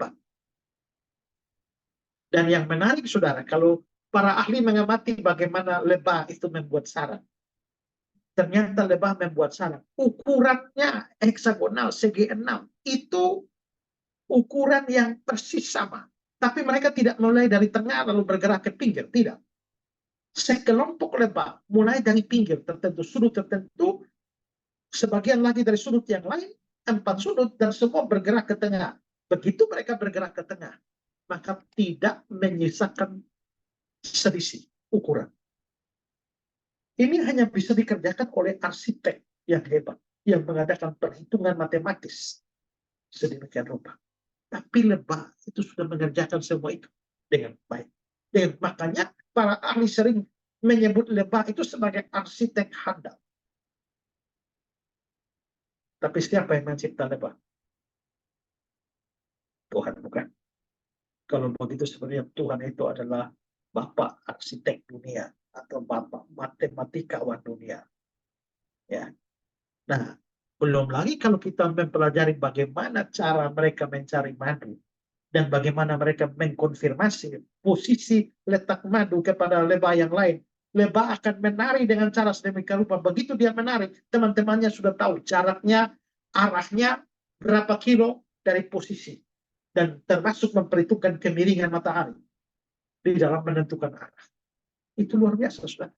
Dan yang menarik, saudara, kalau para ahli mengamati bagaimana lebah itu membuat sarang, ternyata lebah membuat sarang. Ukurannya heksagonal, segi 6. Itu ukuran yang persis sama. Tapi mereka tidak mulai dari tengah lalu bergerak ke pinggir. Tidak. Sekelompok lebah mulai dari pinggir tertentu, sudut tertentu, sebagian lagi dari sudut yang lain, 4 sudut, dan semua bergerak ke tengah. Begitu mereka bergerak ke tengah, maka tidak menyisakan selisih ukuran. Ini hanya bisa dikerjakan oleh arsitek yang hebat, yang mengadakan perhitungan matematis sedemikian rupa. Tapi lebah itu sudah mengerjakan semua itu dengan baik. Dan makanya para ahli sering menyebut lebah itu sebagai arsitek handal. Tapi siapa yang mencipta lebah? Tuhan, bukan? Kalau begitu sebenarnya Tuhan itu adalah Bapak arsitek dunia atau Bapak matematikawan dunia. Ya. Nah, belum lagi kalau kita mempelajari bagaimana cara mereka mencari madu dan bagaimana mereka mengkonfirmasi posisi letak madu kepada lebah yang lain. Lebah akan menari dengan cara sedemikian rupa. Begitu dia menari, teman-temannya sudah tahu jaraknya, arahnya, berapa kilo dari posisi. Dan termasuk memperhitungkan kemiringan matahari di dalam menentukan arah. Itu luar biasa, sudah.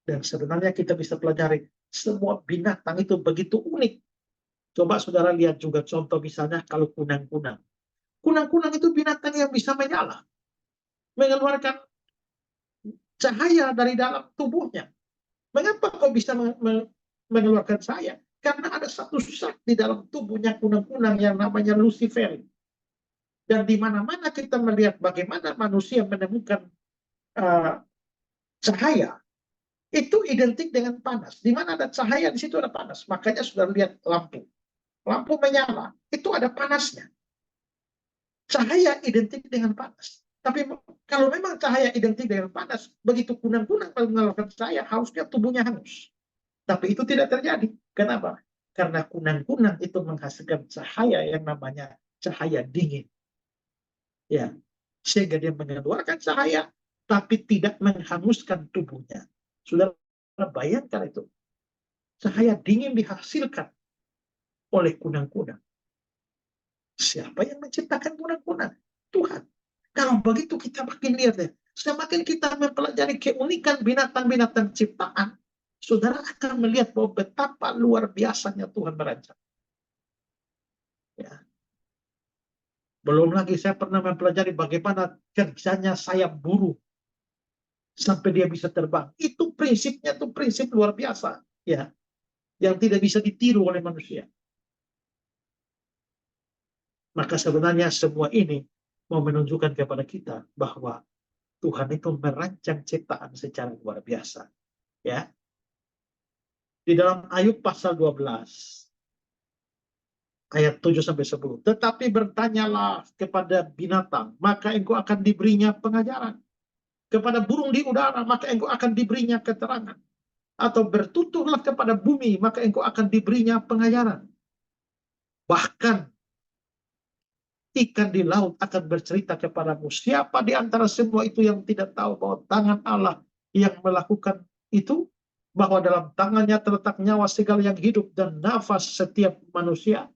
Dan sebenarnya kita bisa pelajari semua binatang itu begitu unik. Coba saudara lihat juga contoh misalnya kalau kunang-kunang. Kunang-kunang itu binatang yang bisa menyala, mengeluarkan cahaya dari dalam tubuhnya. Mengapa kau bisa mengeluarkan cahaya? Karena ada satu zat di dalam tubuhnya kunang-kunang yang namanya luciferin. Dan di mana-mana kita melihat bagaimana manusia menemukan cahaya, itu identik dengan panas. Di mana ada cahaya, di situ ada panas. Makanya sudah lihat lampu. Lampu menyala, itu ada panasnya. Cahaya identik dengan panas. Tapi kalau memang cahaya identik dengan panas, begitu kunang-kunang mengeluarkan cahaya, harusnya tubuhnya hangus. Tapi itu tidak terjadi. Kenapa? Karena kunang-kunang itu menghasilkan cahaya yang namanya cahaya dingin. Ya, sehingga dia mengeluarkan cahaya, tapi tidak menghanguskan tubuhnya. Saudara bayangkan itu. Cahaya dingin dihasilkan oleh kunang-kunang. Siapa yang menciptakan kunang-kunang? Tuhan. Kalau begitu kita makin lihat ya, semakin kita mempelajari keunikan binatang-binatang ciptaan, saudara akan melihat bahwa betapa luar biasanya Tuhan merancang. Ya. Belum lagi saya pernah mempelajari bagaimana kerjanya sayap burung sampai dia bisa terbang. Itu prinsipnya tuh prinsip luar biasa, ya, yang tidak bisa ditiru oleh manusia. Maka sebenarnya semua ini mau menunjukkan kepada kita bahwa Tuhan itu merancang ciptaan secara luar biasa. Ya. Di dalam Ayub pasal 12 ayat 7-10. Tetapi bertanyalah kepada binatang, maka engkau akan diberinya pengajaran. Kepada burung di udara, maka engkau akan diberinya keterangan. Atau bertuturlah kepada bumi, maka engkau akan diberinya pengajaran. Bahkan ikan di laut akan bercerita kepadamu. Siapa di antara semua itu yang tidak tahu bahwa tangan Allah yang melakukan itu? Bahwa dalam tangannya terletak nyawa segala yang hidup dan nafas setiap manusia.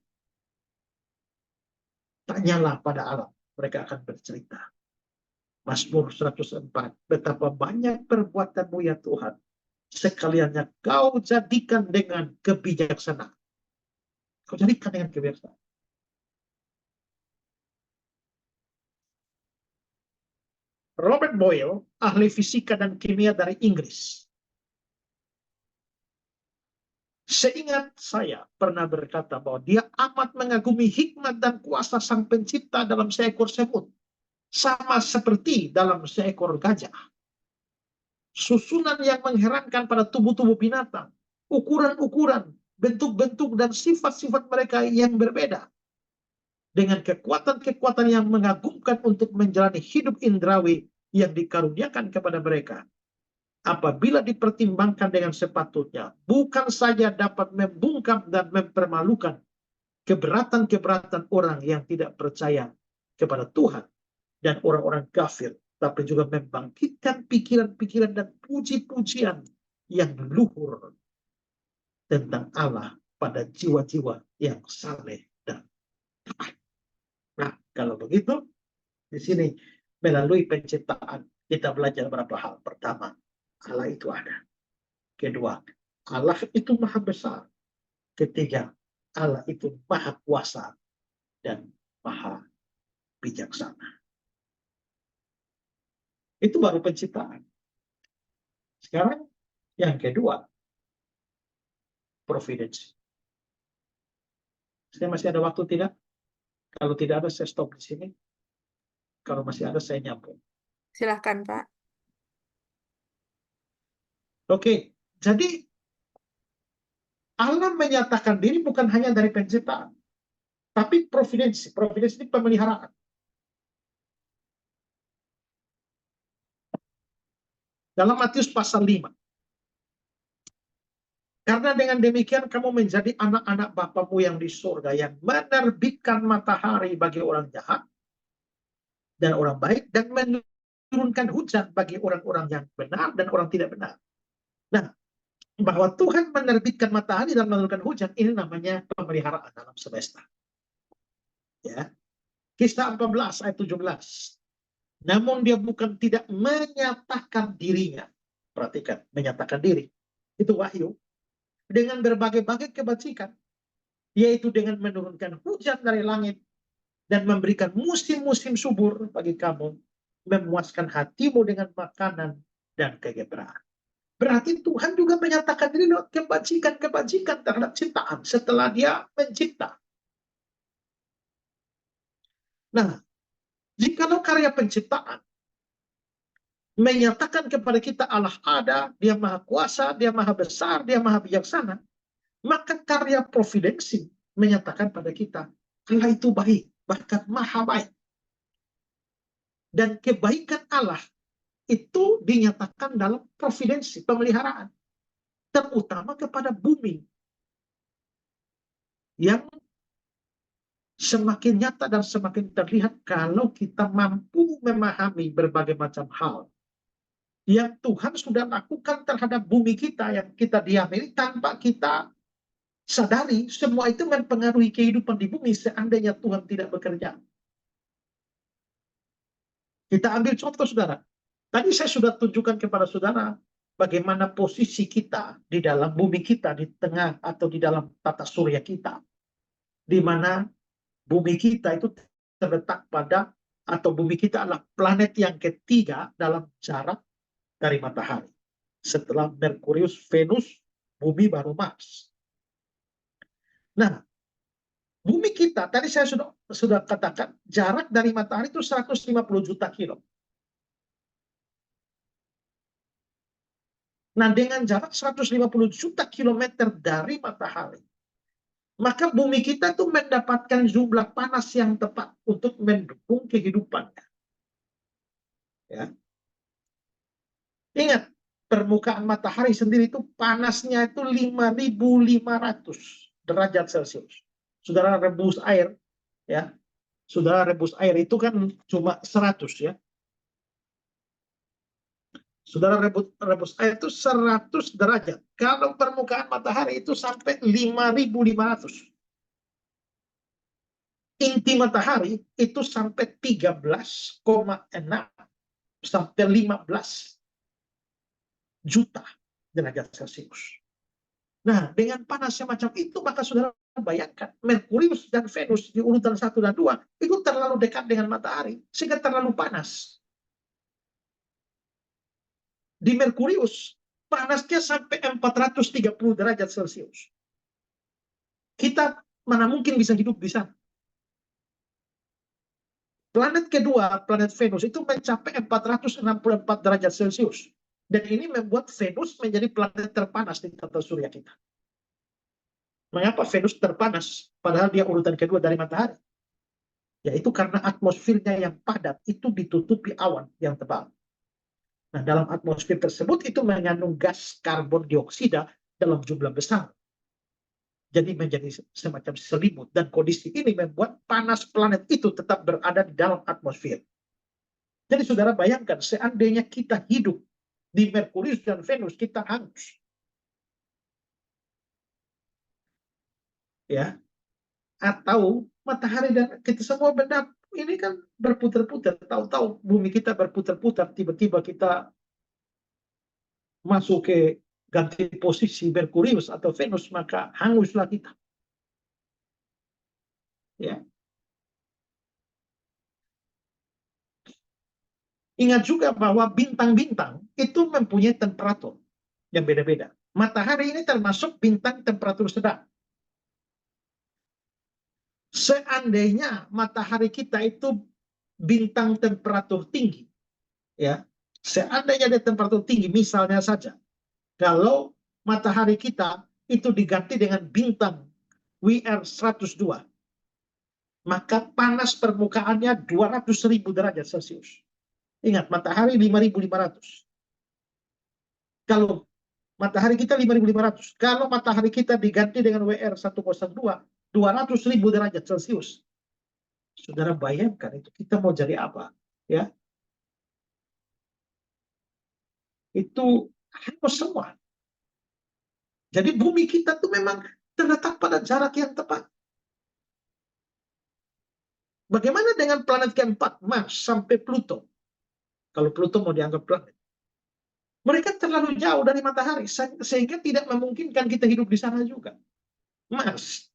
Tanyalah pada Allah, mereka akan bercerita. Mazmur 104, betapa banyak perbuatanmu ya Tuhan. Sekaliannya kau jadikan dengan kebijaksanaan. Kau jadikan dengan kebijaksanaan. Robert Boyle, ahli fisika dan kimia dari Inggris. Seingat saya pernah berkata bahwa dia amat mengagumi hikmat dan kuasa sang pencipta dalam seekor semut. Sama seperti dalam seekor gajah. Susunan yang mengherankan pada tubuh-tubuh binatang. Ukuran-ukuran, bentuk-bentuk dan sifat-sifat mereka yang berbeda. Dengan kekuatan-kekuatan yang mengagumkan untuk menjalani hidup indrawi yang dikaruniakan kepada mereka. Apabila dipertimbangkan dengan sepatutnya, bukan saja dapat membungkam dan mempermalukan keberatan-keberatan orang yang tidak percaya kepada Tuhan dan orang-orang kafir, tapi juga membangkitkan pikiran-pikiran dan puji-pujian yang luhur tentang Allah pada jiwa-jiwa yang saleh dan taat. Nah, kalau begitu, di sini melalui penciptaan kita belajar beberapa hal. Pertama, Allah itu ada. Kedua, Allah itu maha besar. Ketiga, Allah itu maha kuasa dan maha bijaksana. Itu baru penciptaan. Sekarang yang kedua, providence. Saya masih ada waktu tidak? Kalau tidak ada, saya stop di sini. Kalau masih ada, saya nyambung. Silahkan, Pak. Oke, jadi Allah menyatakan diri bukan hanya dari penciptaan, tapi providensi. Providensi ini pemeliharaan. Dalam Matius pasal 5. Karena dengan demikian kamu menjadi anak-anak Bapamu yang di surga, yang menerbitkan matahari bagi orang jahat dan orang baik, dan menurunkan hujan bagi orang-orang yang benar dan orang tidak benar. Nah, bahwa Tuhan menerbitkan matahari dan menurunkan hujan, ini namanya pemeliharaan alam semesta. Ya. Kisah 14 ayat 17. Namun dia bukan tidak menyatakan dirinya. Perhatikan, menyatakan diri. Itu wahyu. Dengan berbagai-bagai kebajikan. Yaitu dengan menurunkan hujan dari langit. Dan memberikan musim-musim subur bagi kamu. Memuaskan hatimu dengan makanan dan kegembiraan. Berarti Tuhan juga menyatakan diri lewat kebajikan-kebajikan terhadap ciptaan. Setelah dia mencipta. Nah, jikalau karya penciptaan menyatakan kepada kita Allah ada, dia maha kuasa, dia maha besar, dia maha bijaksana, maka karya providensi menyatakan pada kita Allah itu baik, bahkan maha baik. Dan kebaikan Allah itu dinyatakan dalam providensi, pemeliharaan. Terutama kepada bumi yang semakin nyata dan semakin terlihat kalau kita mampu memahami berbagai macam hal yang Tuhan sudah lakukan terhadap bumi kita yang kita diami tanpa kita sadari. Semua itu mempengaruhi kehidupan di bumi seandainya Tuhan tidak bekerja. Kita ambil contoh, saudara. Tadi saya sudah tunjukkan kepada saudara bagaimana posisi kita di dalam bumi kita, di tengah atau di dalam tata surya kita, di mana bumi kita itu terletak pada, atau bumi kita adalah planet yang ketiga dalam jarak dari matahari. Setelah Merkurius, Venus, bumi baru Mars. Nah, bumi kita, tadi saya sudah katakan, jarak dari matahari itu 150 juta kilo. Nah, dengan jarak 150 juta kilometer dari matahari, maka bumi kita tuh mendapatkan jumlah panas yang tepat untuk mendukung kehidupannya. Ya. Ingat, permukaan matahari sendiri itu panasnya itu 5.500 derajat Celcius. Saudara rebus air, ya. Saudara rebus air itu kan cuma 100, ya. Saudara rebus air itu 100 derajat. Kalau permukaan matahari itu sampai 5.500. Inti matahari itu sampai 13,6 sampai 15 juta derajat Celcius. Nah, dengan panasnya macam itu, maka saudara bayangkan Merkurius dan Venus di urutan 1 dan 2 itu terlalu dekat dengan matahari sehingga terlalu panas. Di Merkurius panasnya sampai 430 derajat Celcius. Kita mana mungkin bisa hidup di sana. Planet kedua, planet Venus, itu mencapai 464 derajat Celcius. Dan ini membuat Venus menjadi planet terpanas di tata surya kita. Mengapa Venus terpanas, padahal dia urutan kedua dari matahari? Yaitu karena atmosfernya yang padat, itu ditutupi awan yang tebal. Nah, dalam atmosfer tersebut itu mengandung gas karbon dioksida dalam jumlah besar. Jadi menjadi semacam selimut, dan kondisi ini membuat panas planet itu tetap berada di dalam atmosfer. Jadi saudara bayangkan, seandainya kita hidup di Merkurius dan Venus, kita hangus. Ya. Atau matahari dan kita semua benda ini kan berputar-putar. Tahu-tahu bumi kita berputar-putar, tiba-tiba kita masuk ke ganti posisi Merkurius atau Venus, maka hanguslah kita. Ya. Ingat juga bahwa bintang-bintang itu mempunyai temperatur yang beda-beda. Matahari ini termasuk bintang temperatur sedang. Seandainya matahari kita itu bintang temperatur tinggi, ya, seandainya ada temperatur tinggi, misalnya saja, kalau matahari kita itu diganti dengan bintang WR102, maka panas permukaannya 200.000 derajat Celcius. Ingat, matahari 5.500. Kalau matahari kita 5.500, kalau matahari kita diganti dengan WR102, 200.000 derajat Celcius. Saudara bayangkan itu kita mau jadi apa? Ya, itu hangus semua. Jadi bumi kita tuh memang terletak pada jarak yang tepat. Bagaimana dengan planet keempat, Mars sampai Pluto? Kalau Pluto mau dianggap planet. Mereka terlalu jauh dari matahari, sehingga tidak memungkinkan kita hidup di sana juga. Mars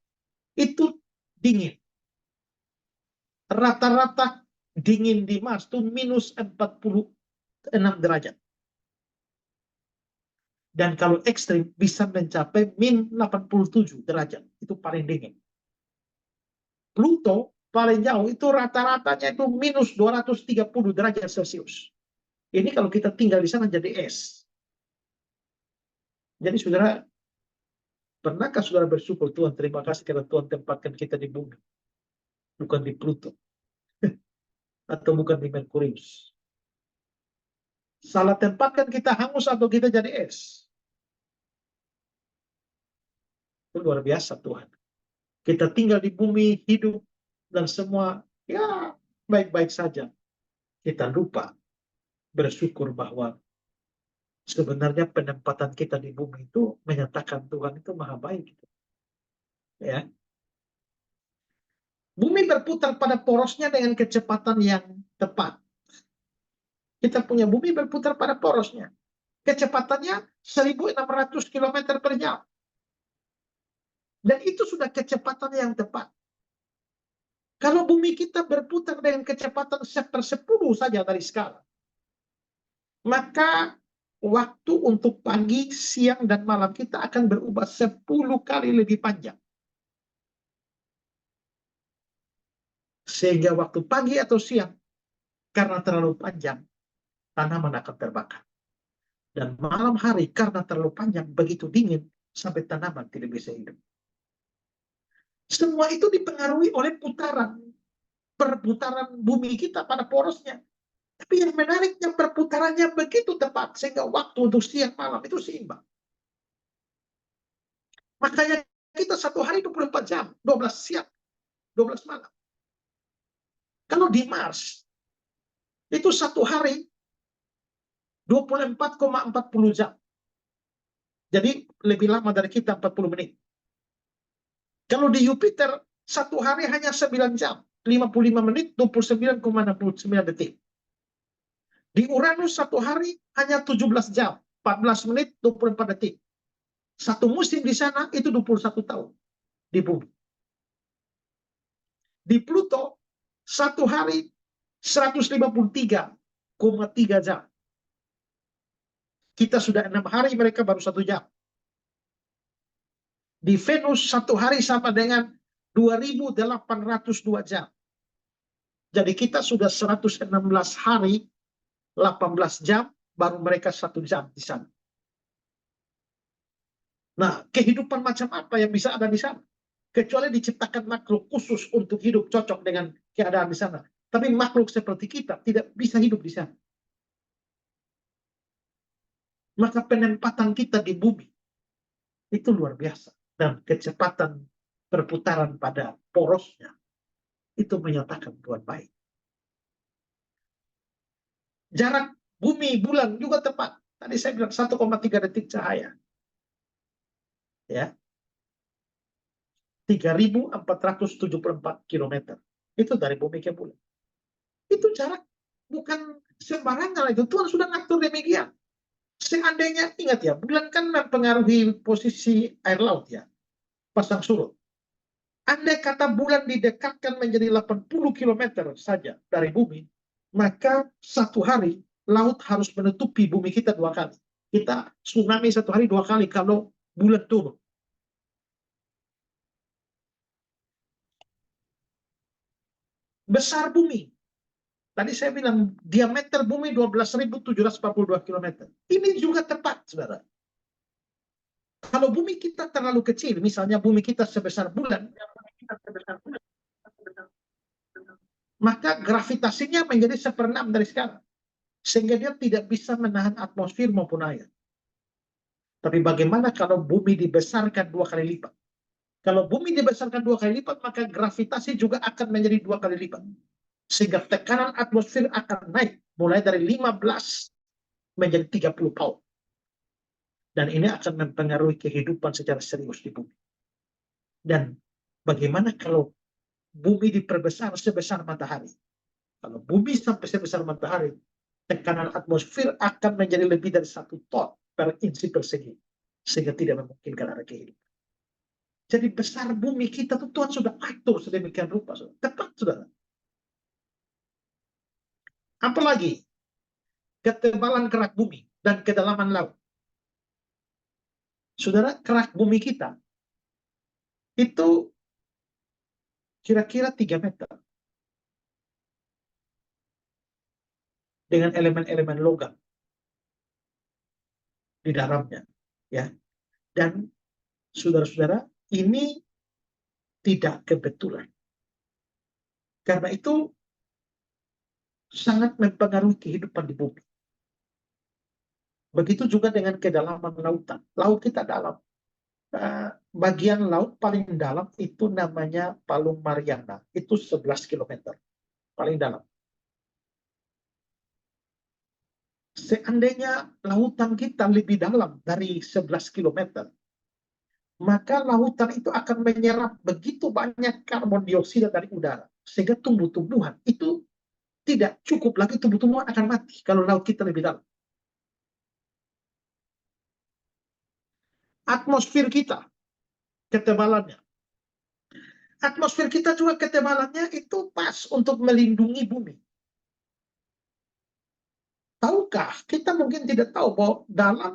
itu dingin. Rata-rata dingin di Mars itu minus 46 derajat. Dan kalau ekstrim bisa mencapai min 87 derajat. Itu paling dingin. Pluto paling jauh itu rata-ratanya itu minus 230 derajat Celcius. Ini kalau kita tinggal di sana jadi es. Jadi saudara, pernahkah saudara bersyukur, Tuhan terima kasih karena Tuhan tempatkan kita di bumi, bukan di Pluto atau bukan di Merkurius. Salah tempatkan kita hangus atau kita jadi es. Itu luar biasa Tuhan. Kita tinggal di bumi, hidup dan semua ya baik-baik saja. Kita lupa bersyukur bahwa sebenarnya penempatan kita di bumi itu menyatakan Tuhan itu maha baik. Ya. Bumi berputar pada porosnya dengan kecepatan yang tepat. Kita punya bumi berputar pada porosnya. Kecepatannya 1.600 km per jam. Dan itu sudah kecepatan yang tepat. Kalau bumi kita berputar dengan kecepatan 1/10 saja dari sekarang, maka waktu untuk pagi, siang, dan malam kita akan berubah 10 kali lebih panjang. Sehingga waktu pagi atau siang, karena terlalu panjang, tanaman akan terbakar. Dan malam hari karena terlalu panjang, begitu dingin, sampai tanaman tidak bisa hidup. Semua itu dipengaruhi oleh perputaran bumi kita pada porosnya. Tapi yang menariknya perputarannya begitu tepat, sehingga waktu untuk siang malam itu seimbang. Makanya kita satu hari 24 jam, 12 siang, 12 malam. Kalau di Mars, itu satu hari 24,40 jam. Jadi lebih lama dari kita 40 menit. Kalau di Jupiter, satu hari hanya 9 jam, 55 menit, 29,69 detik. Di Uranus satu hari hanya 17 jam, 14 menit, 24 detik. Satu musim di sana itu 21 tahun di bumi. Di Pluto, satu hari 153,3 jam. Kita sudah 6 hari, mereka baru 1 jam. Di Venus, satu hari sama dengan 2.802 jam. Jadi kita sudah 116 hari, 18 jam, baru mereka 1 jam di sana. Nah, kehidupan macam apa yang bisa ada di sana? Kecuali diciptakan makhluk khusus untuk hidup cocok dengan keadaan di sana. Tapi makhluk seperti kita tidak bisa hidup di sana. Maka penempatan kita di bumi itu luar biasa. Dan kecepatan perputaran pada porosnya itu menyatakan Tuhan baik. Jarak bumi bulan juga tepat. Tadi saya bilang 1,3 detik cahaya. Ya. 3.474 km. Itu dari bumi ke bulan. Itu jarak bukan sembarangan itu. Tuhan sudah ngatur demikian. Seandainya, ingat ya, bulan kan mempengaruhi posisi air laut ya. Pasang surut. Andai kata bulan didekatkan menjadi 80 km saja dari bumi, maka satu hari laut harus menutupi bumi kita 2 kali. Kita tsunami satu hari 2 kali kalau bulan turun. Besar bumi. Tadi saya bilang diameter bumi 12.742 km. Ini juga tepat, saudara. Kalau bumi kita terlalu kecil, misalnya bumi kita sebesar bulan, maka gravitasinya menjadi 1/6 dari sekarang. Sehingga dia tidak bisa menahan atmosfer maupun air. Tapi bagaimana kalau bumi dibesarkan 2 kali lipat? Kalau bumi dibesarkan 2 kali lipat, maka gravitasi juga akan menjadi 2 kali lipat. Sehingga tekanan atmosfer akan naik, mulai dari 15 menjadi 30 pound. Dan ini akan mempengaruhi kehidupan secara serius di bumi. Dan bagaimana kalau bumi diperbesar sebesar matahari? Kalau bumi sampai sebesar matahari, tekanan atmosfer akan menjadi lebih dari 1 ton per inci persegi. Sehingga tidak memungkinkan ada kehidupan. Jadi besar bumi kita tuh Tuhan sudah atur sedemikian rupa. Tepat, saudara. Apalagi ketebalan kerak bumi dan kedalaman laut. Saudara, kerak bumi kita itu kira-kira 3 meter. Dengan elemen-elemen logam di dalamnya. Ya. Dan saudara-saudara, ini tidak kebetulan. Karena itu sangat mempengaruhi kehidupan di bumi. Begitu juga dengan kedalaman lautan. Laut kita dalam. bagian laut paling dalam itu namanya Palung Mariana, itu 11 km paling dalam. Seandainya lautan kita lebih dalam dari 11 km, maka lautan itu akan menyerap begitu banyak karbon dioksida dari udara, sehingga tumbuh-tumbuhan itu tidak cukup lagi, tumbuh-tumbuhan akan mati kalau laut kita lebih dalam. Atmosfer kita, ketebalannya. Atmosfer kita juga ketebalannya itu pas untuk melindungi bumi. Tahukah, kita mungkin tidak tahu bahwa dalam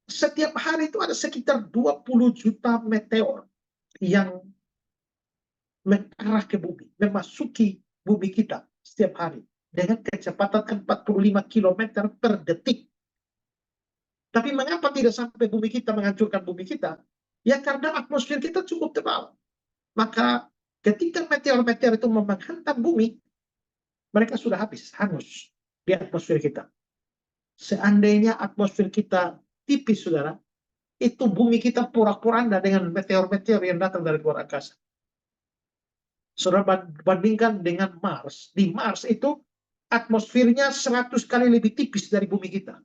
setiap hari itu ada sekitar 20 juta meteor yang mengarah ke bumi, memasuki bumi kita setiap hari dengan kecepatan 45 km per detik. Tapi mengapa tidak sampai bumi kita, menghancurkan bumi kita? Ya karena atmosfer kita cukup tebal. Maka ketika meteor-meteor itu menghantam bumi, mereka sudah habis, hangus di atmosfer kita. Seandainya atmosfer kita tipis, saudara, itu bumi kita porak-poranda dengan meteor-meteor yang datang dari luar angkasa. Saudara bandingkan dengan Mars. Di Mars itu atmosfernya 100 kali lebih tipis dari bumi kita.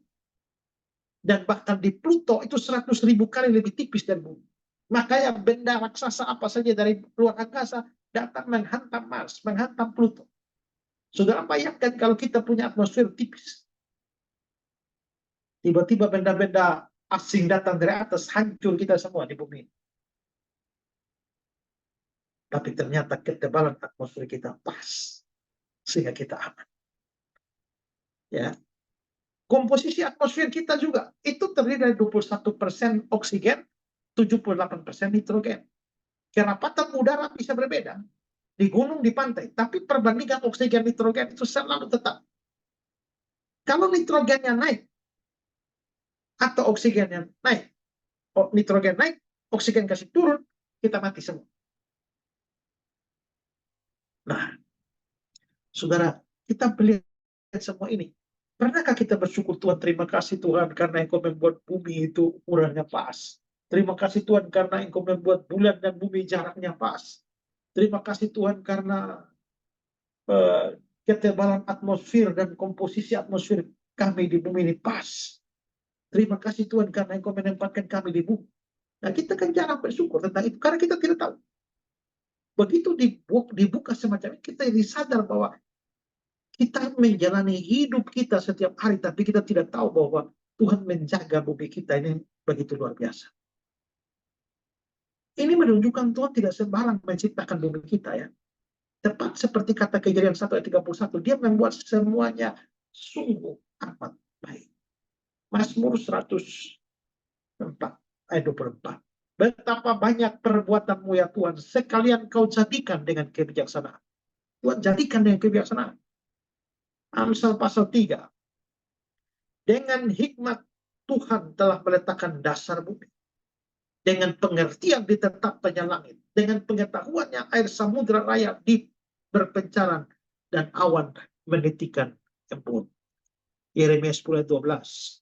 Dan bahkan di Pluto itu 100.000 kali lebih tipis dari bumi. Makanya benda raksasa apa saja dari luar angkasa datang menghantam Mars, menghantam Pluto. Saudara bayangkan kalau kita punya atmosfer tipis. Tiba-tiba benda-benda asing datang dari atas, hancur kita semua di bumi. Tapi ternyata ketebalan atmosfer kita pas, sehingga kita aman. Ya. Komposisi atmosfer kita juga itu terdiri dari 21% oksigen, 78% nitrogen. Kerapatan udara bisa berbeda di gunung, di pantai, tapi perbandingan oksigen nitrogen itu selalu tetap. Kalau nitrogennya naik atau oksigennya naik, nitrogen naik, oksigen kasih turun, kita mati semua. Nah, saudara, kita melihat semua ini. Pernahkah kita bersyukur, Tuhan, terima kasih Tuhan karena Engkau membuat bumi itu ukurannya pas. Terima kasih Tuhan karena Engkau membuat bulan dan bumi jaraknya pas. Terima kasih Tuhan karena ketebalan atmosfer dan komposisi atmosfer kami di bumi ini pas. Terima kasih Tuhan karena Engkau menempatkan kami di bumi. Nah, kita kan jarang bersyukur tentang itu karena kita tidak tahu. Begitu dibuka semacam ini, kita jadi sadar bahwa kita menjalani hidup kita setiap hari, tapi kita tidak tahu bahwa Tuhan menjaga bumi kita ini begitu luar biasa. Ini menunjukkan Tuhan tidak sembarang menciptakan bumi kita, ya. Tepat seperti kata Kejadian 1 ayat 31, dia membuat semuanya sungguh amat baik. Mazmur 104 ayat 24. Betapa banyak perbuatanmu ya Tuhan, sekalian kau jadikan dengan kebijaksanaan. Tuhan jadikan dengan kebijaksanaan. Amsal pasal 3. Dengan hikmat Tuhan telah meletakkan dasar bumi. Dengan pengertian ditetapkannya langit. Dengan pengetahuannya air samudra raya berpencaran dan awan menitikan embun. Yeremia 10 ayat 12.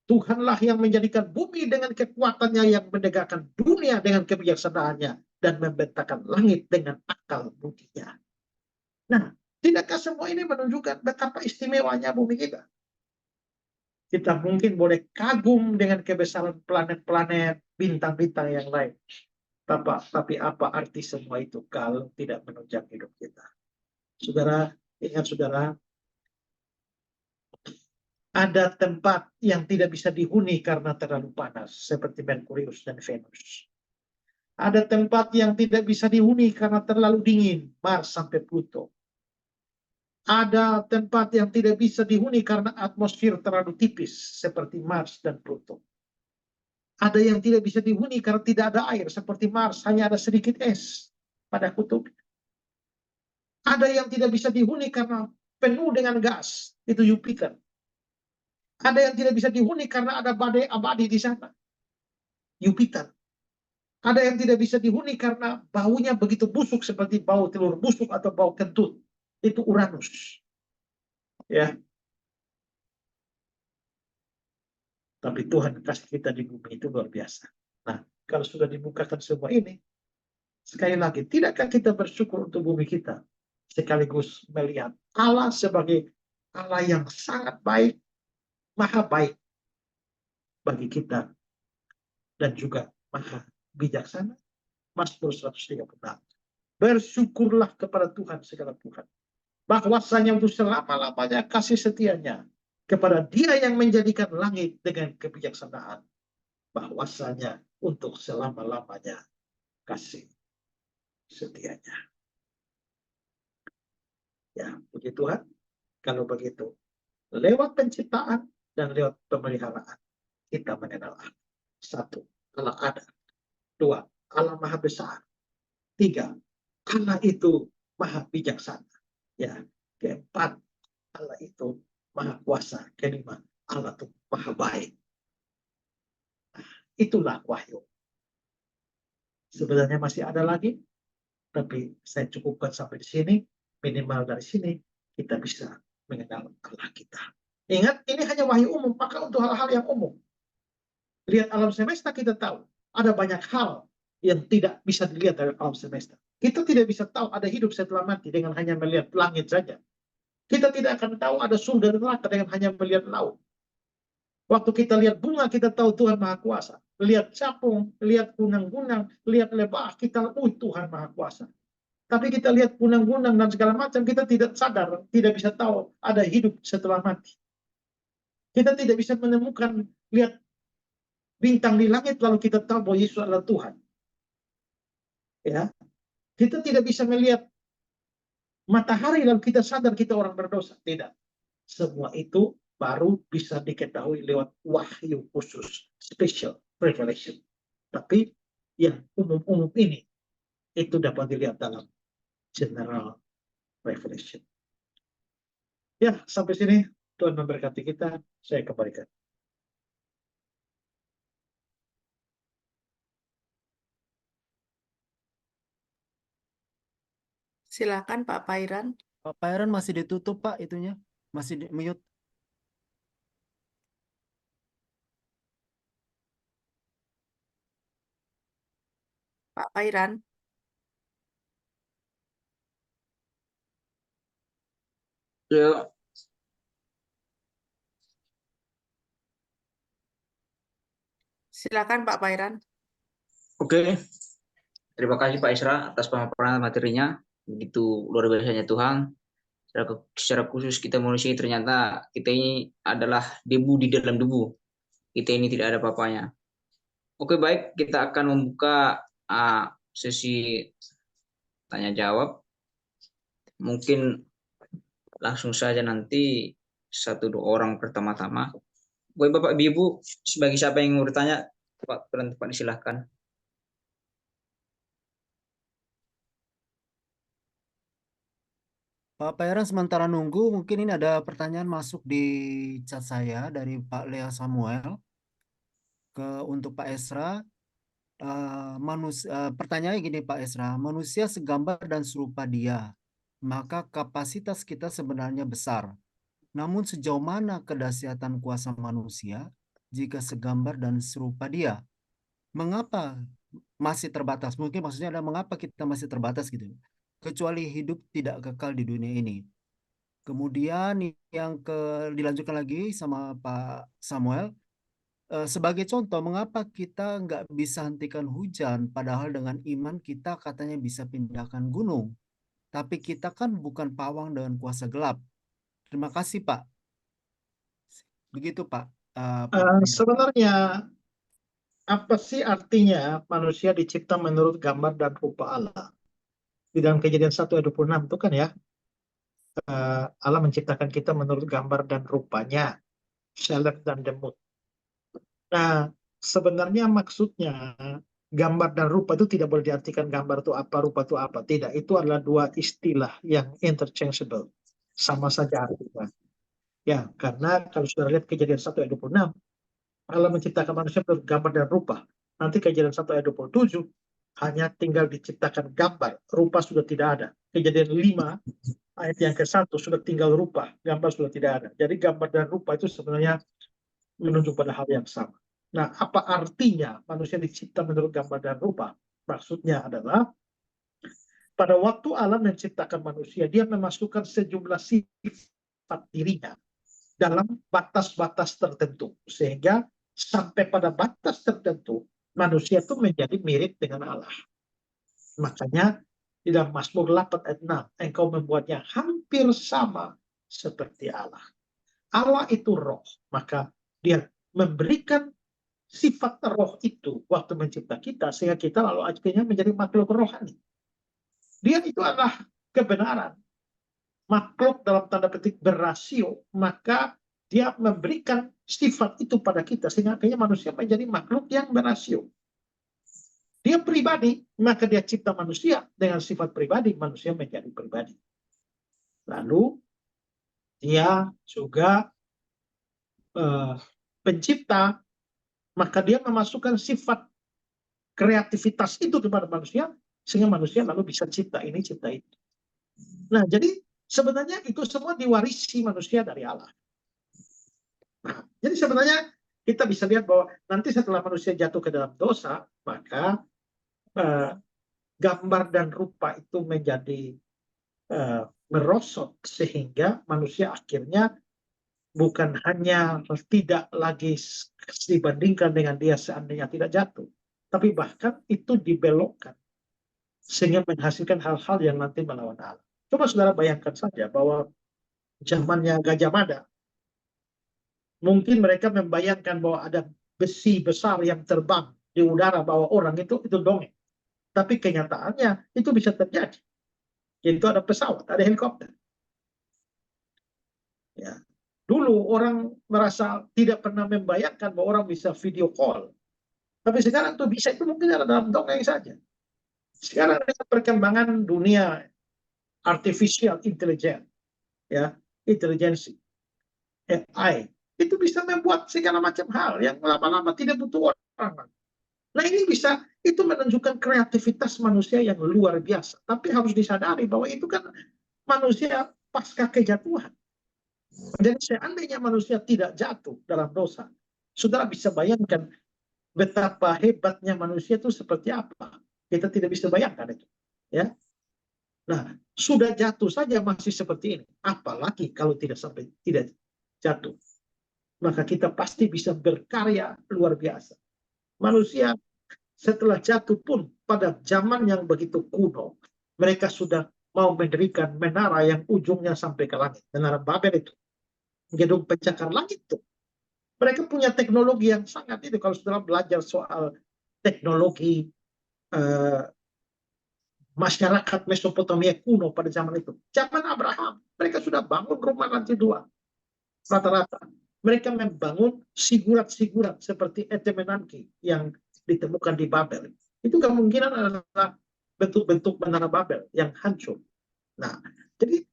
Tuhanlah yang menjadikan bumi dengan kekuatannya, yang menegakkan dunia dengan kebijaksanaannya, dan membentangkan langit dengan akal budinya. Nah, tidakkah semua ini menunjukkan betapa istimewanya bumi kita? Kita mungkin boleh kagum dengan kebesaran planet-planet, bintang-bintang yang lain. Tapi apa arti semua itu kalau tidak menunjang hidup kita? Saudara, ingat saudara, ada tempat yang tidak bisa dihuni karena terlalu panas, seperti Merkurius dan Venus. Ada tempat yang tidak bisa dihuni karena terlalu dingin, Mars sampai Pluto. Ada tempat yang tidak bisa dihuni karena atmosfer terlalu tipis, seperti Mars dan Pluto. Ada yang tidak bisa dihuni karena tidak ada air, seperti Mars, hanya ada sedikit es pada kutub. Ada yang tidak bisa dihuni karena penuh dengan gas, itu Jupiter. Ada yang tidak bisa dihuni karena ada badai abadi di sana, Jupiter. Ada yang tidak bisa dihuni karena baunya begitu busuk seperti bau telur busuk atau bau kentut, itu Uranus. Ya. Tapi Tuhan kasih kita di bumi itu luar biasa. Nah, kalau sudah dibukakan semua ini, sekali lagi, tidakkah kita bersyukur untuk bumi kita? Sekaligus melihat Allah sebagai Allah yang sangat baik, maha baik bagi kita, dan juga maha bijaksana. Mazmur 136. Bersyukurlah kepada Tuhan segala Tuhan, bahwasanya untuk selama-lamanya kasih setianya, kepada Dia yang menjadikan langit dengan kebijaksanaan, bahwasanya untuk selama-lamanya kasih setianya. Ya, puji Tuhan. Kalau begitu, lewat penciptaan dan lewat pemeliharaan, kita mengenal Allah. 1, Allah ada. 2, Allah maha besar. 3, Allah itu maha bijaksana. Ya, keempat, Allah itu maha kuasa. Kelima, Allah itu maha baik. Itulah wahyu. Sebenarnya masih ada lagi, tapi saya cukupkan sampai di sini. Minimal dari sini kita bisa mengenal Allah kita. Ingat, ini hanya wahyu umum, maka untuk hal-hal yang umum. Lihat alam semesta, kita tahu ada banyak hal yang tidak bisa dilihat dari alam semesta. Kita tidak bisa tahu ada hidup setelah mati dengan hanya melihat langit saja. Kita tidak akan tahu ada surga dan neraka dengan hanya melihat laut. Waktu kita lihat bunga, kita tahu Tuhan Maha Kuasa. Lihat capung, lihat gunang-gunang, lihat lebah, kita Tuhan Maha Kuasa. Tapi kita lihat gunang-gunang dan segala macam, kita tidak sadar, tidak bisa tahu ada hidup setelah mati. Kita tidak bisa menemukan, lihat bintang di langit, lalu kita tahu bahwa Yesus adalah Tuhan. Ya, kita tidak bisa melihat matahari, lalu kita sadar kita orang berdosa. Tidak. Semua itu baru bisa diketahui lewat wahyu khusus, special revelation. Tapi yang umum-umum ini, itu dapat dilihat dalam general revelation. Ya, sampai sini Tuhan memberkati kita. Saya kembalikan. Silakan Pak Pairan. Pak Pairan masih ditutup Pak itunya. Masih di mute. Pak Pairan. Ya, Silakan Pak Pairan. oke. Terima kasih Pak Isra atas pemaparan materinya. Begitu luar biasanya Tuhan. Secara khusus kita manusia ternyata kita ini adalah debu di dalam debu. Kita ini tidak ada apa-apanya. Oke, baik, kita akan membuka sesi tanya jawab. Mungkin langsung saja nanti 1-2 orang pertama-tama. Bapak Ibu, sebagai siapa yang mau bertanya, Pak disilahkan. Pak Pairan sementara nunggu, mungkin ini ada pertanyaan masuk di chat saya dari Pak Lea Samuel untuk Pak Esra. Pertanyaannya gini Pak Esra, manusia segambar dan serupa Dia, maka kapasitas kita sebenarnya besar. Namun sejauh mana kedahsyatan kuasa manusia jika segambar dan serupa Dia? Mengapa masih terbatas? Mungkin maksudnya adalah mengapa kita masih terbatas gitu. Kecuali hidup tidak kekal di dunia ini. Kemudian yang dilanjutkan lagi sama Pak Samuel, sebagai contoh, mengapa kita nggak bisa hentikan hujan, padahal dengan iman kita katanya bisa pindahkan gunung. Tapi kita kan bukan pawang dengan kuasa gelap. Terima kasih, Pak. Begitu, Pak. Sebenarnya, apa sih artinya manusia dicipta menurut gambar dan rupa Allah? Di dalam Kejadian 1 ayat 26 itu kan ya, Allah menciptakan kita menurut gambar dan rupanya, Shelah dan Demut. Nah, sebenarnya maksudnya gambar dan rupa itu tidak boleh diartikan gambar itu apa, rupa itu apa. Tidak, itu adalah dua istilah yang interchangeable. Sama saja artinya. Ya, karena kalau sudah lihat Kejadian 1 ayat 26, Allah menciptakan manusia menurut gambar dan rupa. Nanti Kejadian 1 ayat 27, hanya tinggal diciptakan gambar, rupa sudah tidak ada. Kejadian 5 ayat yang ke-1 sudah tinggal rupa, gambar sudah tidak ada. Jadi gambar dan rupa itu sebenarnya menunjuk pada hal yang sama. Nah, apa artinya manusia dicipta menurut gambar dan rupa? Maksudnya adalah pada waktu Allah menciptakan manusia, dia memasukkan sejumlah sifat dirinya dalam batas-batas tertentu. Sehingga sampai pada batas tertentu, manusia itu menjadi mirip dengan Allah. Makanya di dalam Mazmur 8 ayat 6, engkau membuatnya hampir sama seperti Allah. Allah itu roh, maka dia memberikan sifat roh itu waktu mencipta kita, sehingga kita lalu akhirnya menjadi makhluk rohani. Dia itu adalah kebenaran. Makhluk dalam tanda petik berasio, maka dia memberikan sifat itu pada kita, sehingga akhirnya manusia menjadi makhluk yang berasio. Dia pribadi, maka dia cipta manusia dengan sifat pribadi, manusia menjadi pribadi. Lalu dia juga pencipta, maka dia memasukkan sifat kreativitas itu kepada manusia, sehingga manusia lalu bisa cipta ini, cipta itu. Nah, jadi sebenarnya itu semua diwarisi manusia dari Allah. Nah, jadi sebenarnya kita bisa lihat bahwa nanti setelah manusia jatuh ke dalam dosa, maka gambar dan rupa itu menjadi merosot, sehingga manusia akhirnya bukan hanya tidak lagi dibandingkan dengan dia seandainya tidak jatuh, tapi bahkan itu dibelokkan sehingga menghasilkan hal-hal yang nanti melawan Allah. Coba saudara bayangkan saja bahwa zamannya Gajah Mada, mungkin mereka membayangkan bahwa ada besi besar yang terbang di udara bawa orang, itu dongeng. Tapi kenyataannya itu bisa terjadi. Yaitu ada pesawat, ada helikopter. Ya. Dulu orang merasa tidak pernah membayangkan bahwa orang bisa video call. Tapi sekarang tuh bisa, itu mungkin ada dalam dongeng saja. Sekarang dengan perkembangan dunia artificial intelligence, ya, intelijensi, AI, itu bisa membuat segala macam hal yang lama-lama tidak butuh orang. Nah, ini bisa, itu menunjukkan kreativitas manusia yang luar biasa. Tapi harus disadari bahwa itu kan manusia pasca kejatuhan. Dan seandainya manusia tidak jatuh dalam dosa, saudara bisa bayangkan betapa hebatnya manusia itu seperti apa. Kita tidak bisa bayangkan itu. Ya. Nah, sudah jatuh saja masih seperti ini. Apalagi kalau tidak sampai tidak jatuh. Maka kita pasti bisa berkarya luar biasa. Manusia setelah jatuh pun pada zaman yang begitu kuno, mereka sudah mau mendirikan menara yang ujungnya sampai ke langit. Menara Babel itu. Gedung pencakar langit itu. Mereka punya teknologi yang sangat itu. Kalau saudara belajar soal teknologi masyarakat Mesopotamia kuno pada zaman itu. Zaman Abraham, mereka sudah bangun rumah lantai 2. Rata-rata. Mereka membangun sigurat-sigurat seperti Etemenanki yang ditemukan di Babel. Itu kemungkinan adalah bentuk-bentuk menara Babel yang hancur. Nah, jadi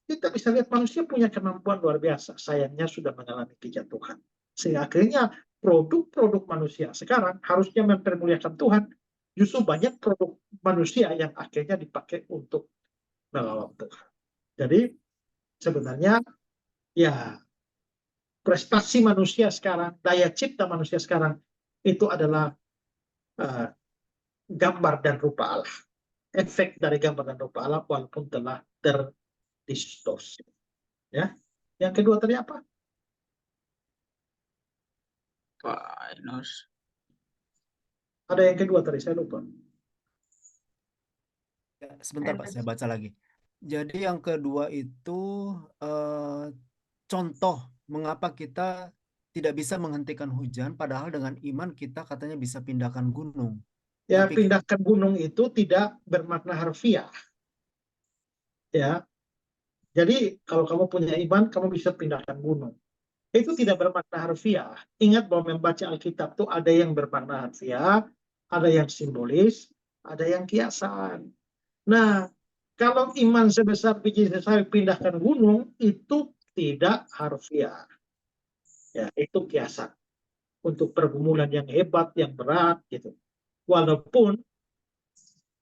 kita bisa lihat manusia punya kemampuan luar biasa. Sayangnya sudah mengalami kejatuhan. Sehingga akhirnya produk-produk manusia sekarang harusnya mempermuliakan Tuhan. Justru banyak produk manusia yang akhirnya dipakai untuk melawan Tuhan. Jadi sebenarnya ya prestasi manusia sekarang, daya cipta manusia sekarang itu adalah gambar dan rupa Allah. Efek dari gambar dan rupa Allah walaupun telah terdistorsi. Ya. Yang kedua tadi apa? Pak Enos. Ada yang kedua tadi, saya lupa. Ya, sebentar Pak, saya baca lagi. Jadi yang kedua itu contoh mengapa kita tidak bisa menghentikan hujan, padahal dengan iman kita katanya bisa pindahkan gunung. Ya, Tapi pindahkan gunung itu tidak bermakna harfiah. Ya. Jadi kalau kamu punya iman, kamu bisa pindahkan gunung. Itu tidak bermakna harfiah. Ingat bahwa membaca Alkitab itu ada yang bermakna harfiah, ada yang simbolis, ada yang kiasan. Nah, kalau iman sebesar biji sesawi pindahkan gunung, itu tidak harfiah. Ya, itu kiasan. Untuk pergumulan yang hebat, yang berat, gitu. Walaupun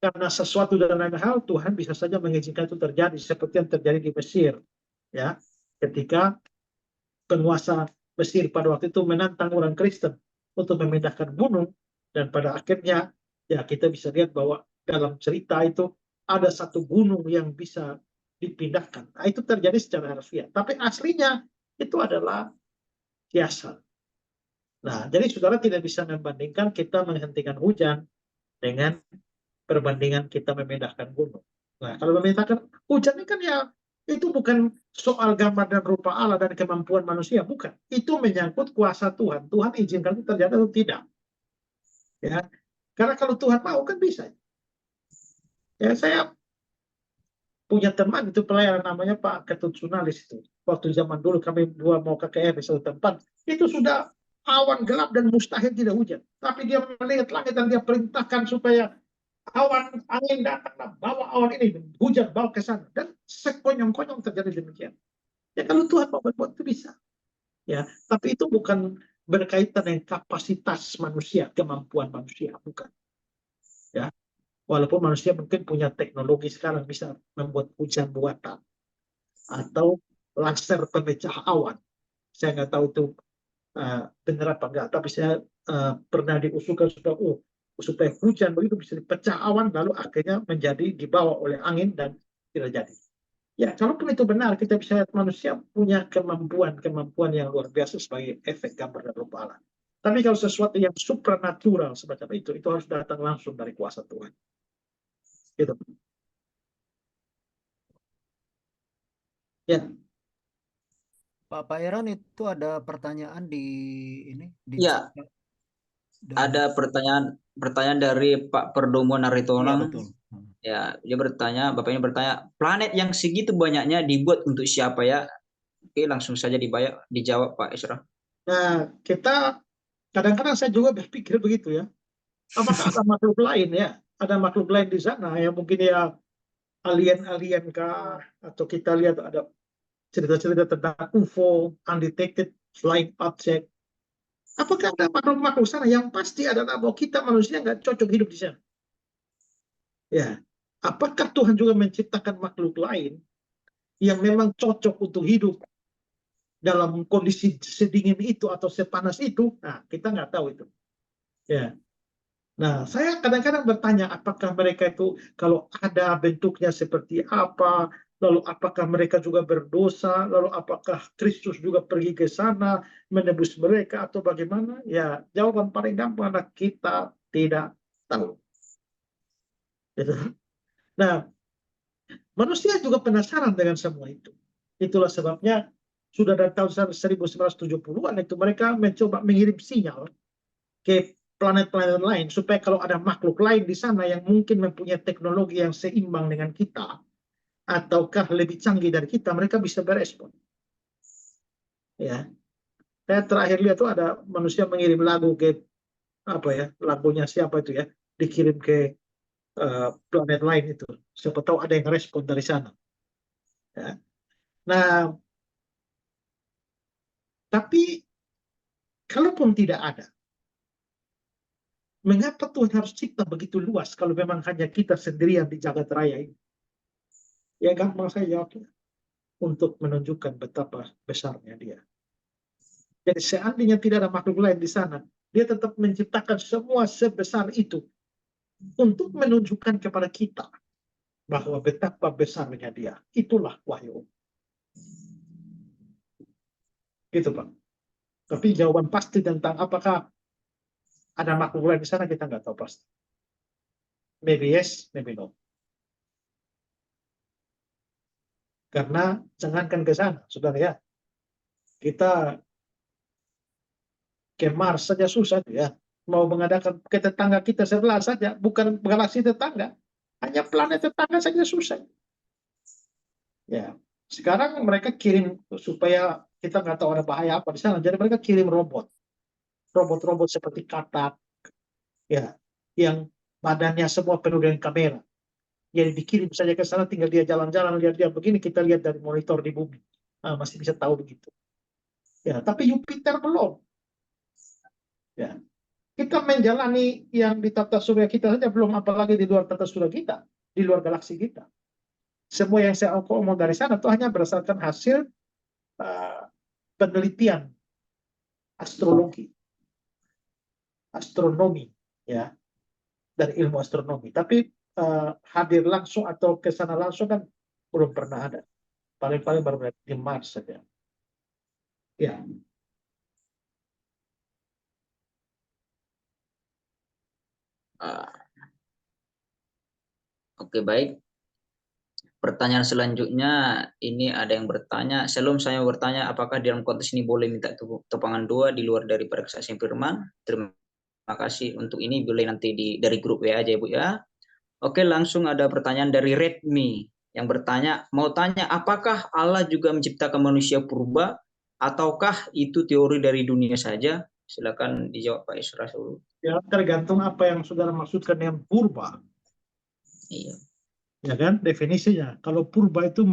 karena sesuatu dan lain hal, Tuhan bisa saja mengizinkan itu terjadi, seperti yang terjadi di Mesir. Ya, ketika penguasa Mesir pada waktu itu menantang orang Kristen untuk memindahkan gunung, dan pada akhirnya ya kita bisa lihat bahwa dalam cerita itu ada satu gunung yang bisa dipindahkan. Nah, itu terjadi secara harfiah. Tapi aslinya itu adalah kiasan. Nah, jadi saudara tidak bisa membandingkan kita menghentikan hujan dengan perbandingan kita memindahkan gunung. Nah, kalau memindahkan hujan ini kan ya itu bukan soal gambar dan rupa Allah dan kemampuan manusia, bukan. Itu menyangkut kuasa Tuhan. Tuhan izinkan itu terjadi atau tidak. Ya, karena kalau Tuhan mau kan bisa. Ya, saya punya teman itu pelayanan namanya Pak Ketut Sunalis itu. Waktu zaman dulu kami dua mau KKR di satu tempat, itu sudah awan gelap dan mustahil tidak hujan. Tapi dia melihat langit dan dia perintahkan supaya awan angin datang, bawa awan ini, hujan bawa ke sana, dan sekonyong-konyong terjadi demikian. Ya kalau Tuhan mau berbuat itu bisa. Ya, tapi itu bukan berkaitan dengan kapasitas manusia, kemampuan manusia, bukan. Ya, walaupun manusia mungkin punya teknologi sekarang bisa membuat hujan buatan atau laser pemecah awan. Saya nggak tahu itu benar apa enggak, tapi saya pernah diusulkan supaya hujan begitu bisa dipecah awan lalu akhirnya menjadi dibawa oleh angin dan tidak jadi. Ya, kalaupun itu benar, kita bisa lihat manusia punya kemampuan yang luar biasa sebagai efek gambar dan rupa Allah. Tapi kalau sesuatu yang supranatural semacam itu harus datang langsung dari kuasa Tuhan. Gitu. Ya, Pak Iran, itu ada pertanyaan di ini di Ya, chat ada pertanyaan dari Pak Perdomo Iya, Naritonang. betul. Ya, Bapak ini bertanya, planet yang segitu banyaknya dibuat untuk siapa ya? Oke, langsung saja dijawab Pak Isra. nah kita kadang-kadang saya juga berpikir begitu ya. Apakah ada makhluk lain ya? Ada makhluk lain di sana yang mungkin ya alien-alien kah? Atau kita lihat ada cerita-cerita tentang UFO, undetected flying object. Apakah ada makhluk-makhluk sana? Yang pasti adalah bahwa kita manusia nggak cocok hidup di sana. Ya, apakah Tuhan juga menciptakan makhluk lain yang memang cocok untuk hidup dalam kondisi sedingin itu atau sepanas itu? Nah, kita nggak tahu itu. Ya. Nah, saya kadang-kadang bertanya, apakah mereka itu kalau ada bentuknya seperti apa, lalu apakah mereka juga berdosa, lalu apakah Kristus juga pergi ke sana menebus mereka atau bagaimana? Ya, jawaban paling gampang adalah kita tidak tahu. Gitu. Nah, manusia juga penasaran dengan semua itu. Itulah sebabnya sudah dari tahun 1970-an itu mereka mencoba mengirim sinyal ke planet-planet lain supaya kalau ada makhluk lain di sana yang mungkin mempunyai teknologi yang seimbang dengan kita ataukah lebih canggih dari kita, mereka bisa berespon. Ya, saya terakhir lihat tuh ada manusia mengirim lagu ke apa ya, lagunya siapa itu ya, dikirim ke planet lain itu. Siapa tahu ada yang respon dari sana. Ya. Nah, tapi kalaupun tidak ada, mengapa Tuhan harus cipta begitu luas kalau memang hanya kita sendirian di jagat raya ini? Ya gampang saya jawabnya, untuk menunjukkan betapa besarnya dia. Jadi seandainya tidak ada makhluk lain di sana, dia tetap menciptakan semua sebesar itu untuk menunjukkan kepada kita bahwa betapa besarnya dia. Itulah wahyu. Gitu Pak. Tapi jawaban pasti tentang apakah ada makhluk lain di sana kita nggak tahu pasti. Maybe yes, maybe no. Karena jangankan ke sana, saudara ya. Kita ke Mars saja susah ya. Mau mengadakan ke tetangga kita sebelah saja, bukan galaksi tetangga. Hanya planet tetangga saja susah. Ya, sekarang mereka kirim supaya kita nggak tahu ada bahaya apa di sana. Jadi mereka kirim robot seperti katak, ya, yang badannya semua penuh dengan kamera. Jadi dikirim saja ke sana, tinggal dia jalan-jalan lihat-lihat begini, kita lihat dari monitor di bumi. Nah, masih bisa tahu begitu. Ya, tapi Jupiter belum. Ya, kita menjalani yang di tata surya kita saja belum, apalagi di luar tata surya kita, di luar galaksi kita. Semua yang saya omong dari sana itu hanya berdasarkan hasil penelitian astrologi, astronomi, ya, dari ilmu astronomi. Tapi hadir langsung atau ke sana langsung kan belum pernah ada. Paling-paling baru di Mars saja. Ya, Ah, oke, baik. Pertanyaan selanjutnya, ini ada yang bertanya, Shalom, saya bertanya, apakah dalam konteks ini boleh minta topangan doa di luar daripada kesaksian firman? Terima kasih untuk ini, boleh nanti dari grup WA aja, Bu, ya. Oke, langsung ada pertanyaan dari Redmi yang bertanya, mau tanya, apakah Allah juga menciptakan manusia purba, ataukah itu teori dari dunia saja? Silakan dijawab Pak Isra dulu. ya, tergantung apa yang saudara maksudkan dengan purba. Iya. Ya kan, definisinya. Kalau purba itu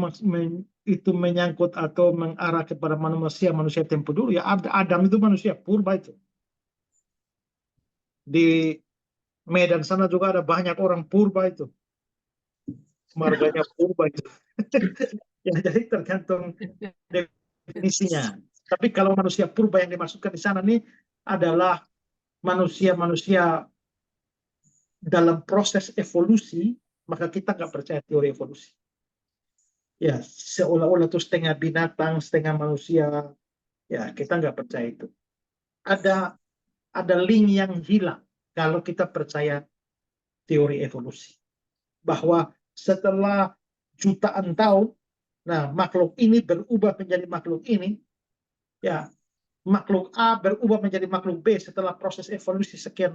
itu menyangkut atau mengarah kepada manusia tempo dulu, ya Adam itu manusia purba itu. Di Medan sana juga ada banyak orang purba itu. Marganya purba itu. Ya, jadi tergantung definisinya. Tapi kalau manusia purba yang dimasukkan di sana nih adalah manusia-manusia dalam proses evolusi, maka kita nggak percaya teori evolusi. Ya, seolah-olah itu setengah binatang, setengah manusia. Ya, kita nggak percaya itu. Ada link yang hilang kalau kita percaya teori evolusi. Bahwa setelah jutaan tahun, nah makhluk ini berubah menjadi makhluk ini, ya makhluk A berubah menjadi makhluk B setelah proses evolusi sekian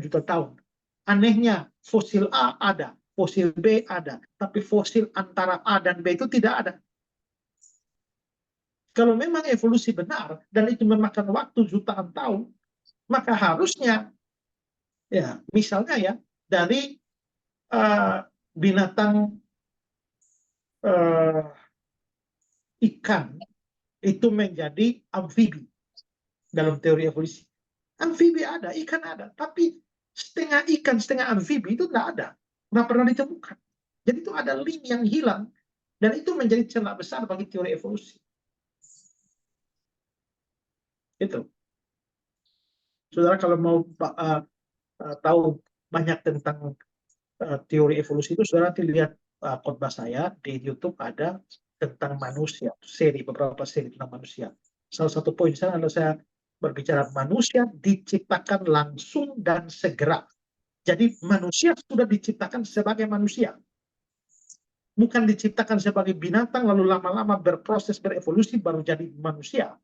juta tahun. Anehnya fosil A ada, fosil B ada, tapi fosil antara A dan B itu tidak ada. Kalau memang evolusi benar dan itu memakan waktu jutaan tahun, maka harusnya, ya misalnya ya, dari binatang ikan itu menjadi amfibi dalam teori evolusi. Amfibi ada, ikan ada, tapi setengah ikan, setengah amfibi itu tidak ada, nggak pernah ditemukan. Jadi itu ada link yang hilang, dan itu menjadi celah besar bagi teori evolusi. Itu. Saudara kalau mau tahu banyak tentang teori evolusi itu, saudara nanti lihat khotbah saya di YouTube, ada tentang manusia, beberapa seri tentang manusia. Salah satu poin saya adalah saya berbicara manusia diciptakan langsung dan segera. Jadi manusia sudah diciptakan sebagai manusia. Bukan diciptakan sebagai binatang lalu lama-lama berproses berevolusi baru jadi manusia.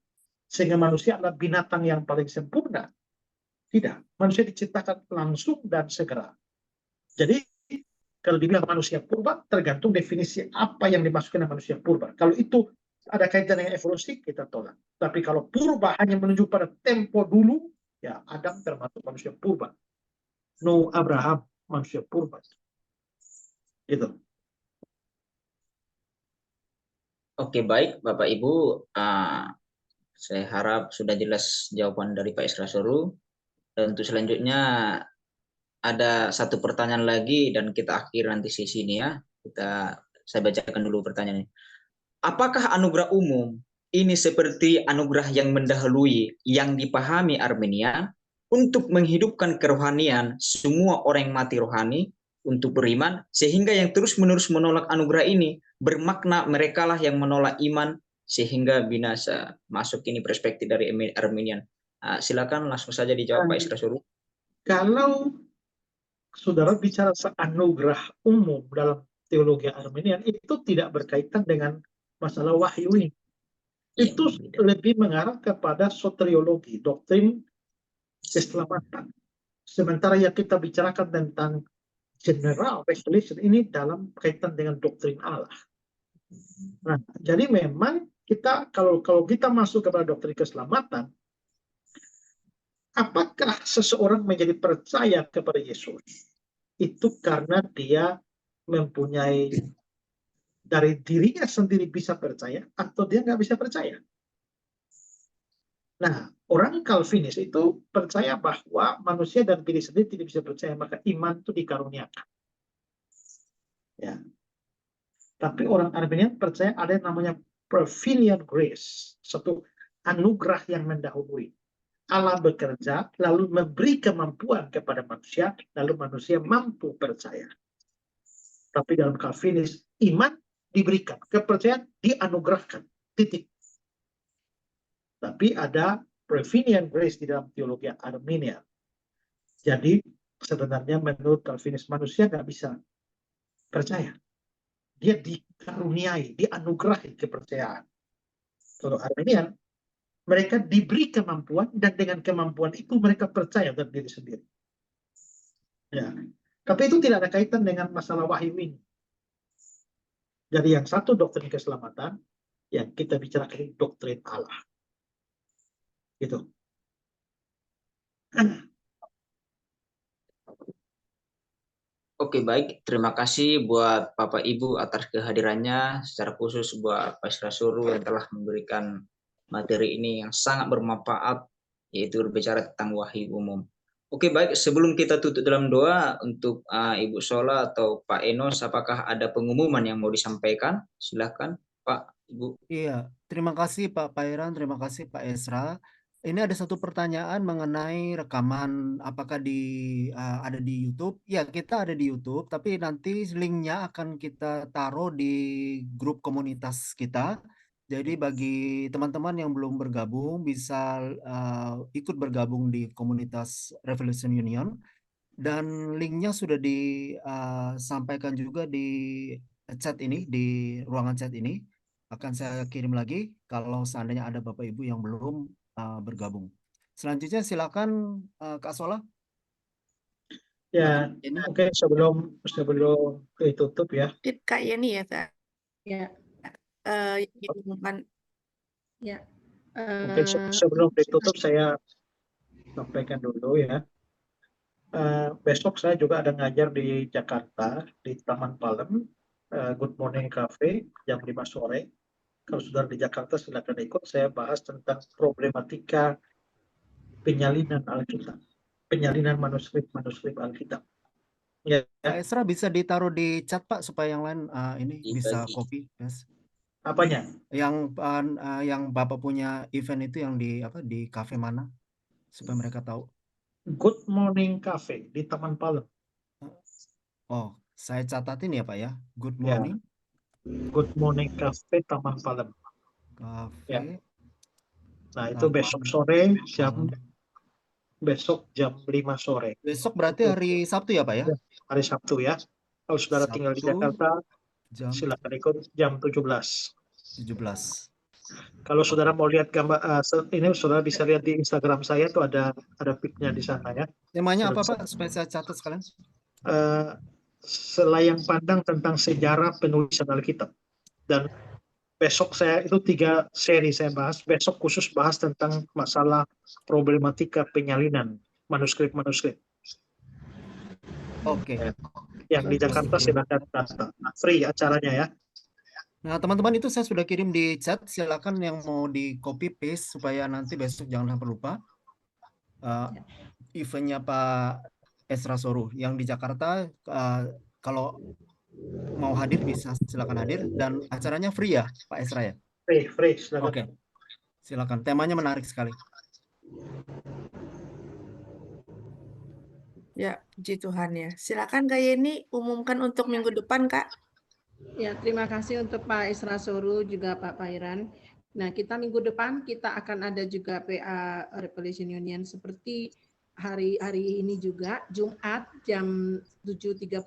Sehingga manusia adalah binatang yang paling sempurna. Tidak, manusia diciptakan langsung dan segera. Jadi kalau dibilang manusia purba, tergantung definisi apa yang dimasukkan dengan manusia purba. Kalau itu ada kaitan dengan evolusi, kita tolak. Tapi kalau purba hanya menuju pada tempo dulu, ya Adam termasuk manusia purba. Nuh, Abraham, manusia purba. Gitu. Oke, baik Bapak Ibu. Saya harap sudah jelas jawaban dari Pak Isra Soru. Dan untuk selanjutnya ada satu pertanyaan lagi dan kita akhir nanti sesi ini ya. Saya bacakan dulu pertanyaannya. Apakah anugerah umum ini seperti anugerah yang mendahului yang dipahami Armenia untuk menghidupkan kerohanian semua orang yang mati rohani untuk beriman, sehingga yang terus-menerus menolak anugerah ini bermakna merekalah yang menolak iman sehingga binasa. Masuk ini perspektif dari Armenian. Silakan langsung saja dijawab Pak Isra Suruh. Kalau saudara bicara anugerah umum dalam teologi Armenian, itu tidak berkaitan dengan masalah wahyu ini. Itu lebih mengarah kepada soteriologi, doktrin keselamatan. Sementara yang kita bicarakan tentang general revelation ini dalam kaitan dengan doktrin Allah. Nah, jadi memang kita kalau kita masuk kepada doktrin keselamatan, apakah seseorang menjadi percaya kepada Yesus itu karena dia mempunyai dari dirinya sendiri bisa percaya atau dia nggak bisa percaya? Nah, orang Calvinis itu percaya bahwa manusia dan diri sendiri tidak bisa percaya, maka iman itu dikaruniakan. Ya. Tapi orang Arminian percaya ada yang namanya prevenient grace, satu anugerah yang mendahului. Allah bekerja, lalu memberi kemampuan kepada manusia, lalu manusia mampu percaya. Tapi dalam Calvinis, iman diberikan, kepercayaan dianugerahkan, titik. Tapi ada prevenient grace di dalam teologi Arminian. Jadi sebenarnya menurut Calvinis manusia nggak bisa percaya. Dia dikaruniai, dianugerahi kepercayaan. Kalau Arminian, mereka diberi kemampuan dan dengan kemampuan itu mereka percaya terhadap diri sendiri. Ya. Tapi itu tidak ada kaitan dengan masalah wahyu ini. Jadi yang satu doktrin keselamatan, yang kita bicarakan doktrin Allah. Gitu. Oke, baik. Terima kasih buat Bapak Ibu atas kehadirannya, secara khusus buat Pak Isra Suru yang telah memberikan materi ini yang sangat bermanfaat, yaitu berbicara tentang wahyu umum. Oke, baik. Sebelum kita tutup dalam doa, untuk Ibu Sola atau Pak Enos, apakah ada pengumuman yang mau disampaikan? Silakan, Pak, Ibu. Iya, terima kasih Pak Pairan, terima kasih Pak Esra. Ini ada satu pertanyaan mengenai rekaman apakah ada di YouTube. Ya, kita ada di YouTube, tapi nanti linknya akan kita taruh di grup komunitas kita. Jadi bagi teman-teman yang belum bergabung bisa ikut bergabung di komunitas Revolution Union. Dan linknya sudah disampaikan juga di chat ini, di ruangan chat ini. Akan saya kirim lagi kalau seandainya ada Bapak Ibu yang belum bergabung. Selanjutnya silakan Kak Sola. Ya, oke, sebelum ditutup ya. Kak Yeni ya, Kak. Ya, Yang diumumkan. ya. Oke, sebelum ditutup saya sampaikan dulu ya. Besok saya juga ada ngajar di Jakarta, di Taman Palem, Good Morning Cafe, jam 5 sore. Kalau sudah di Jakarta silakan ikut, saya bahas tentang problematika penyalinan Alkitab, penyalinan manuskrip Alkitab. Ya, Pak Esra bisa ditaruh di chat Pak supaya yang lain ini bisa Dibagi. copy. Yes. Apanya? Yang Bapak punya event itu yang di cafe mana supaya mereka tahu. Good Morning Cafe di Taman Palem. Oh, saya catatin ya Pak ya. Good Ya. morning. Good Morning Cafe Taman Palem. Cafe. Ya. Nah, itu Taman besok sore Palem. jam 5 sore. Besok berarti hari Sabtu ya Pak ya? Hari Sabtu ya. Kalau saudara tinggal di Sabtu, Jakarta, jam silakan ikut jam 17. 17. Kalau saudara mau lihat gambar, ini saudara bisa lihat di Instagram saya tuh ada pic-nya di sana ya. Temanya Saudara apa bisa- Pak? Supaya saya catat sekalian. Selayang pandang tentang sejarah penulisan Alkitab. Dan besok saya itu 3 seri saya bahas. Besok khusus bahas tentang masalah problematika penyalinan manuskrip. Oke. Yang di Jakarta silakan datang. Free acaranya ya. Nah, teman-teman itu saya sudah kirim di chat. Silakan yang mau di copy paste supaya nanti besok jangan sampai lupa. Eventnya Pak Esra Soru yang di Jakarta. Kalau mau hadir bisa silakan hadir dan acaranya free ya Pak Esra ya. Free silakan. Oke. Silakan. Temanya menarik sekali. Ya, puji Tuhan ya. Silakan Kak Yeni umumkan untuk minggu depan, Kak. Ya, terima kasih untuk Pak Isra Soru juga Pak Pairan. Nah, kita minggu depan kita akan ada juga PA Revolution Union seperti hari ini juga Jumat jam 7.30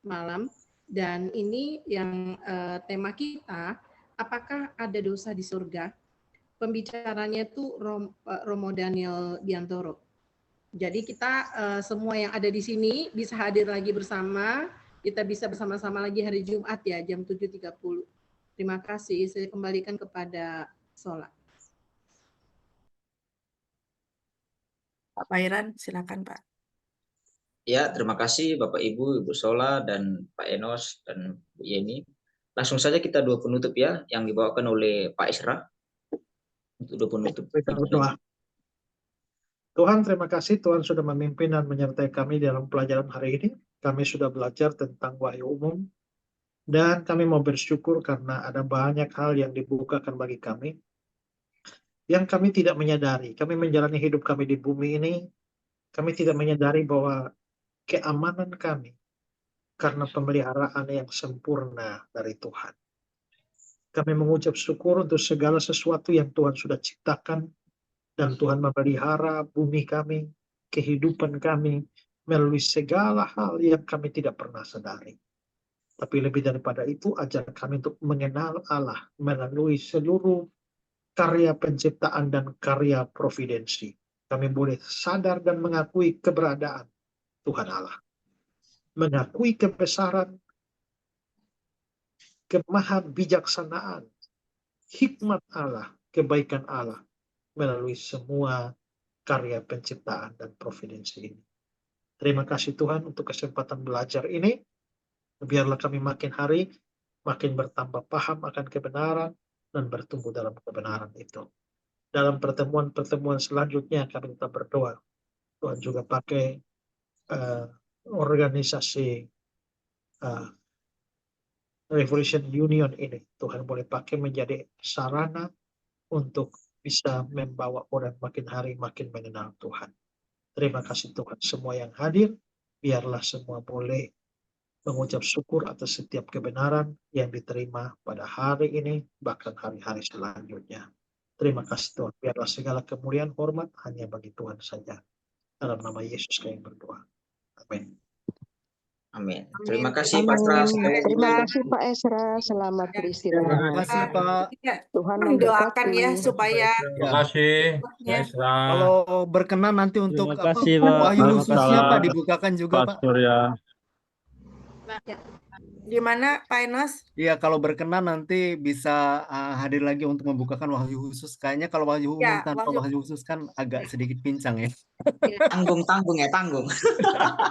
malam, dan ini yang tema kita, apakah ada dosa di surga? Pembicaranya itu Romo Daniel Biantoro. Jadi kita semua yang ada di sini bisa hadir lagi bersama. Kita bisa bersama-sama lagi hari Jumat ya, jam 7.30. Terima kasih. Saya kembalikan kepada Sola. Pak Pairan, silakan Pak. Ya, terima kasih Bapak Ibu, Ibu Sola, dan Pak Enos, dan Bu Yeni. Langsung saja kita doa penutup ya, yang dibawakan oleh Pak Isra. Untuk doa penutup. Kita berdoa. Tuhan, terima kasih Tuhan sudah memimpin dan menyertai kami dalam pelajaran hari ini. Kami sudah belajar tentang wahyu umum. Dan kami mau bersyukur karena ada banyak hal yang dibukakan bagi kami. yang kami tidak menyadari. Kami menjalani hidup kami di bumi ini, kami tidak menyadari bahwa keamanan kami karena pemeliharaan yang sempurna dari Tuhan. Kami mengucap syukur untuk segala sesuatu yang Tuhan sudah ciptakan, dan Tuhan memelihara bumi kami, kehidupan kami, melalui segala hal yang kami tidak pernah sadari. Tapi lebih daripada itu, ajar kami untuk mengenal Allah melalui seluruh karya penciptaan dan karya providensi. Kami boleh sadar dan mengakui keberadaan Tuhan Allah. Mengakui kebesaran, kemahabijaksanaan, hikmat Allah, kebaikan Allah melalui semua karya penciptaan dan providensi ini. Terima kasih Tuhan untuk kesempatan belajar ini. Biarlah kami makin hari makin bertambah paham akan kebenaran dan bertumbuh dalam kebenaran itu. Dalam pertemuan-pertemuan selanjutnya kami tetap berdoa. Tuhan juga pakai organisasi Revolution Union ini. Tuhan boleh pakai menjadi sarana untuk bisa membawa orang makin hari makin mengenal Tuhan. Terima kasih Tuhan. Semua yang hadir, biarlah semua boleh mengucap syukur atas setiap kebenaran yang diterima pada hari ini, bahkan hari-hari selanjutnya. Terima kasih Tuhan. Biarlah segala kemuliaan hormat hanya bagi Tuhan saja. Dalam nama Yesus kami berdoa. Amin. Amin. Amin. Terima kasih Pak Esra. Terima kasih Pak Esra. Selamat Ya. beristirahat. Terima kasih Pak. Ya, Tuhan mendoakan memberkati. ya supaya Terima Ya. kasih, Pak ya, Esra. Kalau berkenan nanti untuk Terima kasih, Pak. wahyu khususnya Pak Waalaikumsalam. dibukakan juga Pak Pak. Surya. gimana Pak Enos? Iya, kalau berkenan nanti bisa hadir lagi untuk membukakan wahyu khusus. Kayaknya kalau wahyu umum Ya, tanpa wahyu. wahyu khusus kan agak sedikit pincang ya. Tanggung ya, tanggung.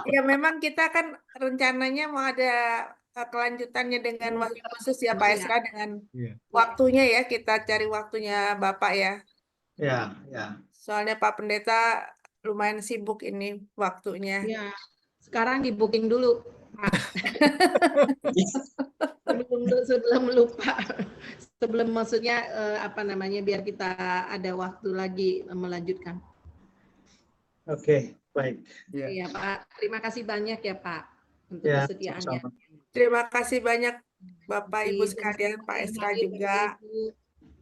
Ya memang kita kan rencananya mau ada kelanjutannya dengan wahyu khusus ya Pak Esra, dengan Iya. waktunya ya, kita cari waktunya Bapak ya. Ya. Soalnya Pak Pendeta lumayan sibuk ini waktunya. Ya, sekarang di booking dulu, Pak. sebelum lupa. Sebelum maksudnya biar kita ada waktu lagi melanjutkan. Oke, baik. Iya. Iya, Pak. Terima kasih banyak ya, Pak, untuk Ya, kesediaannya. sama-sama. Terima kasih banyak Bapak Ibu sekalian, Pak Esra juga.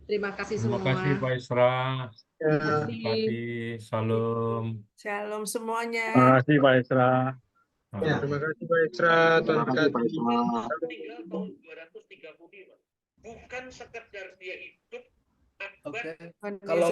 Terima kasih Terima semua. kasih Pak Esra. Ya. Terima kasih. Salam. Shalom semuanya. Terima kasih, Pak Esra. Ya, terima kasih Pak Esra. Terima kasih Pak Esra. Tahun 235. Bukan sekedar dia hidup, Oke. Tuhan Kalau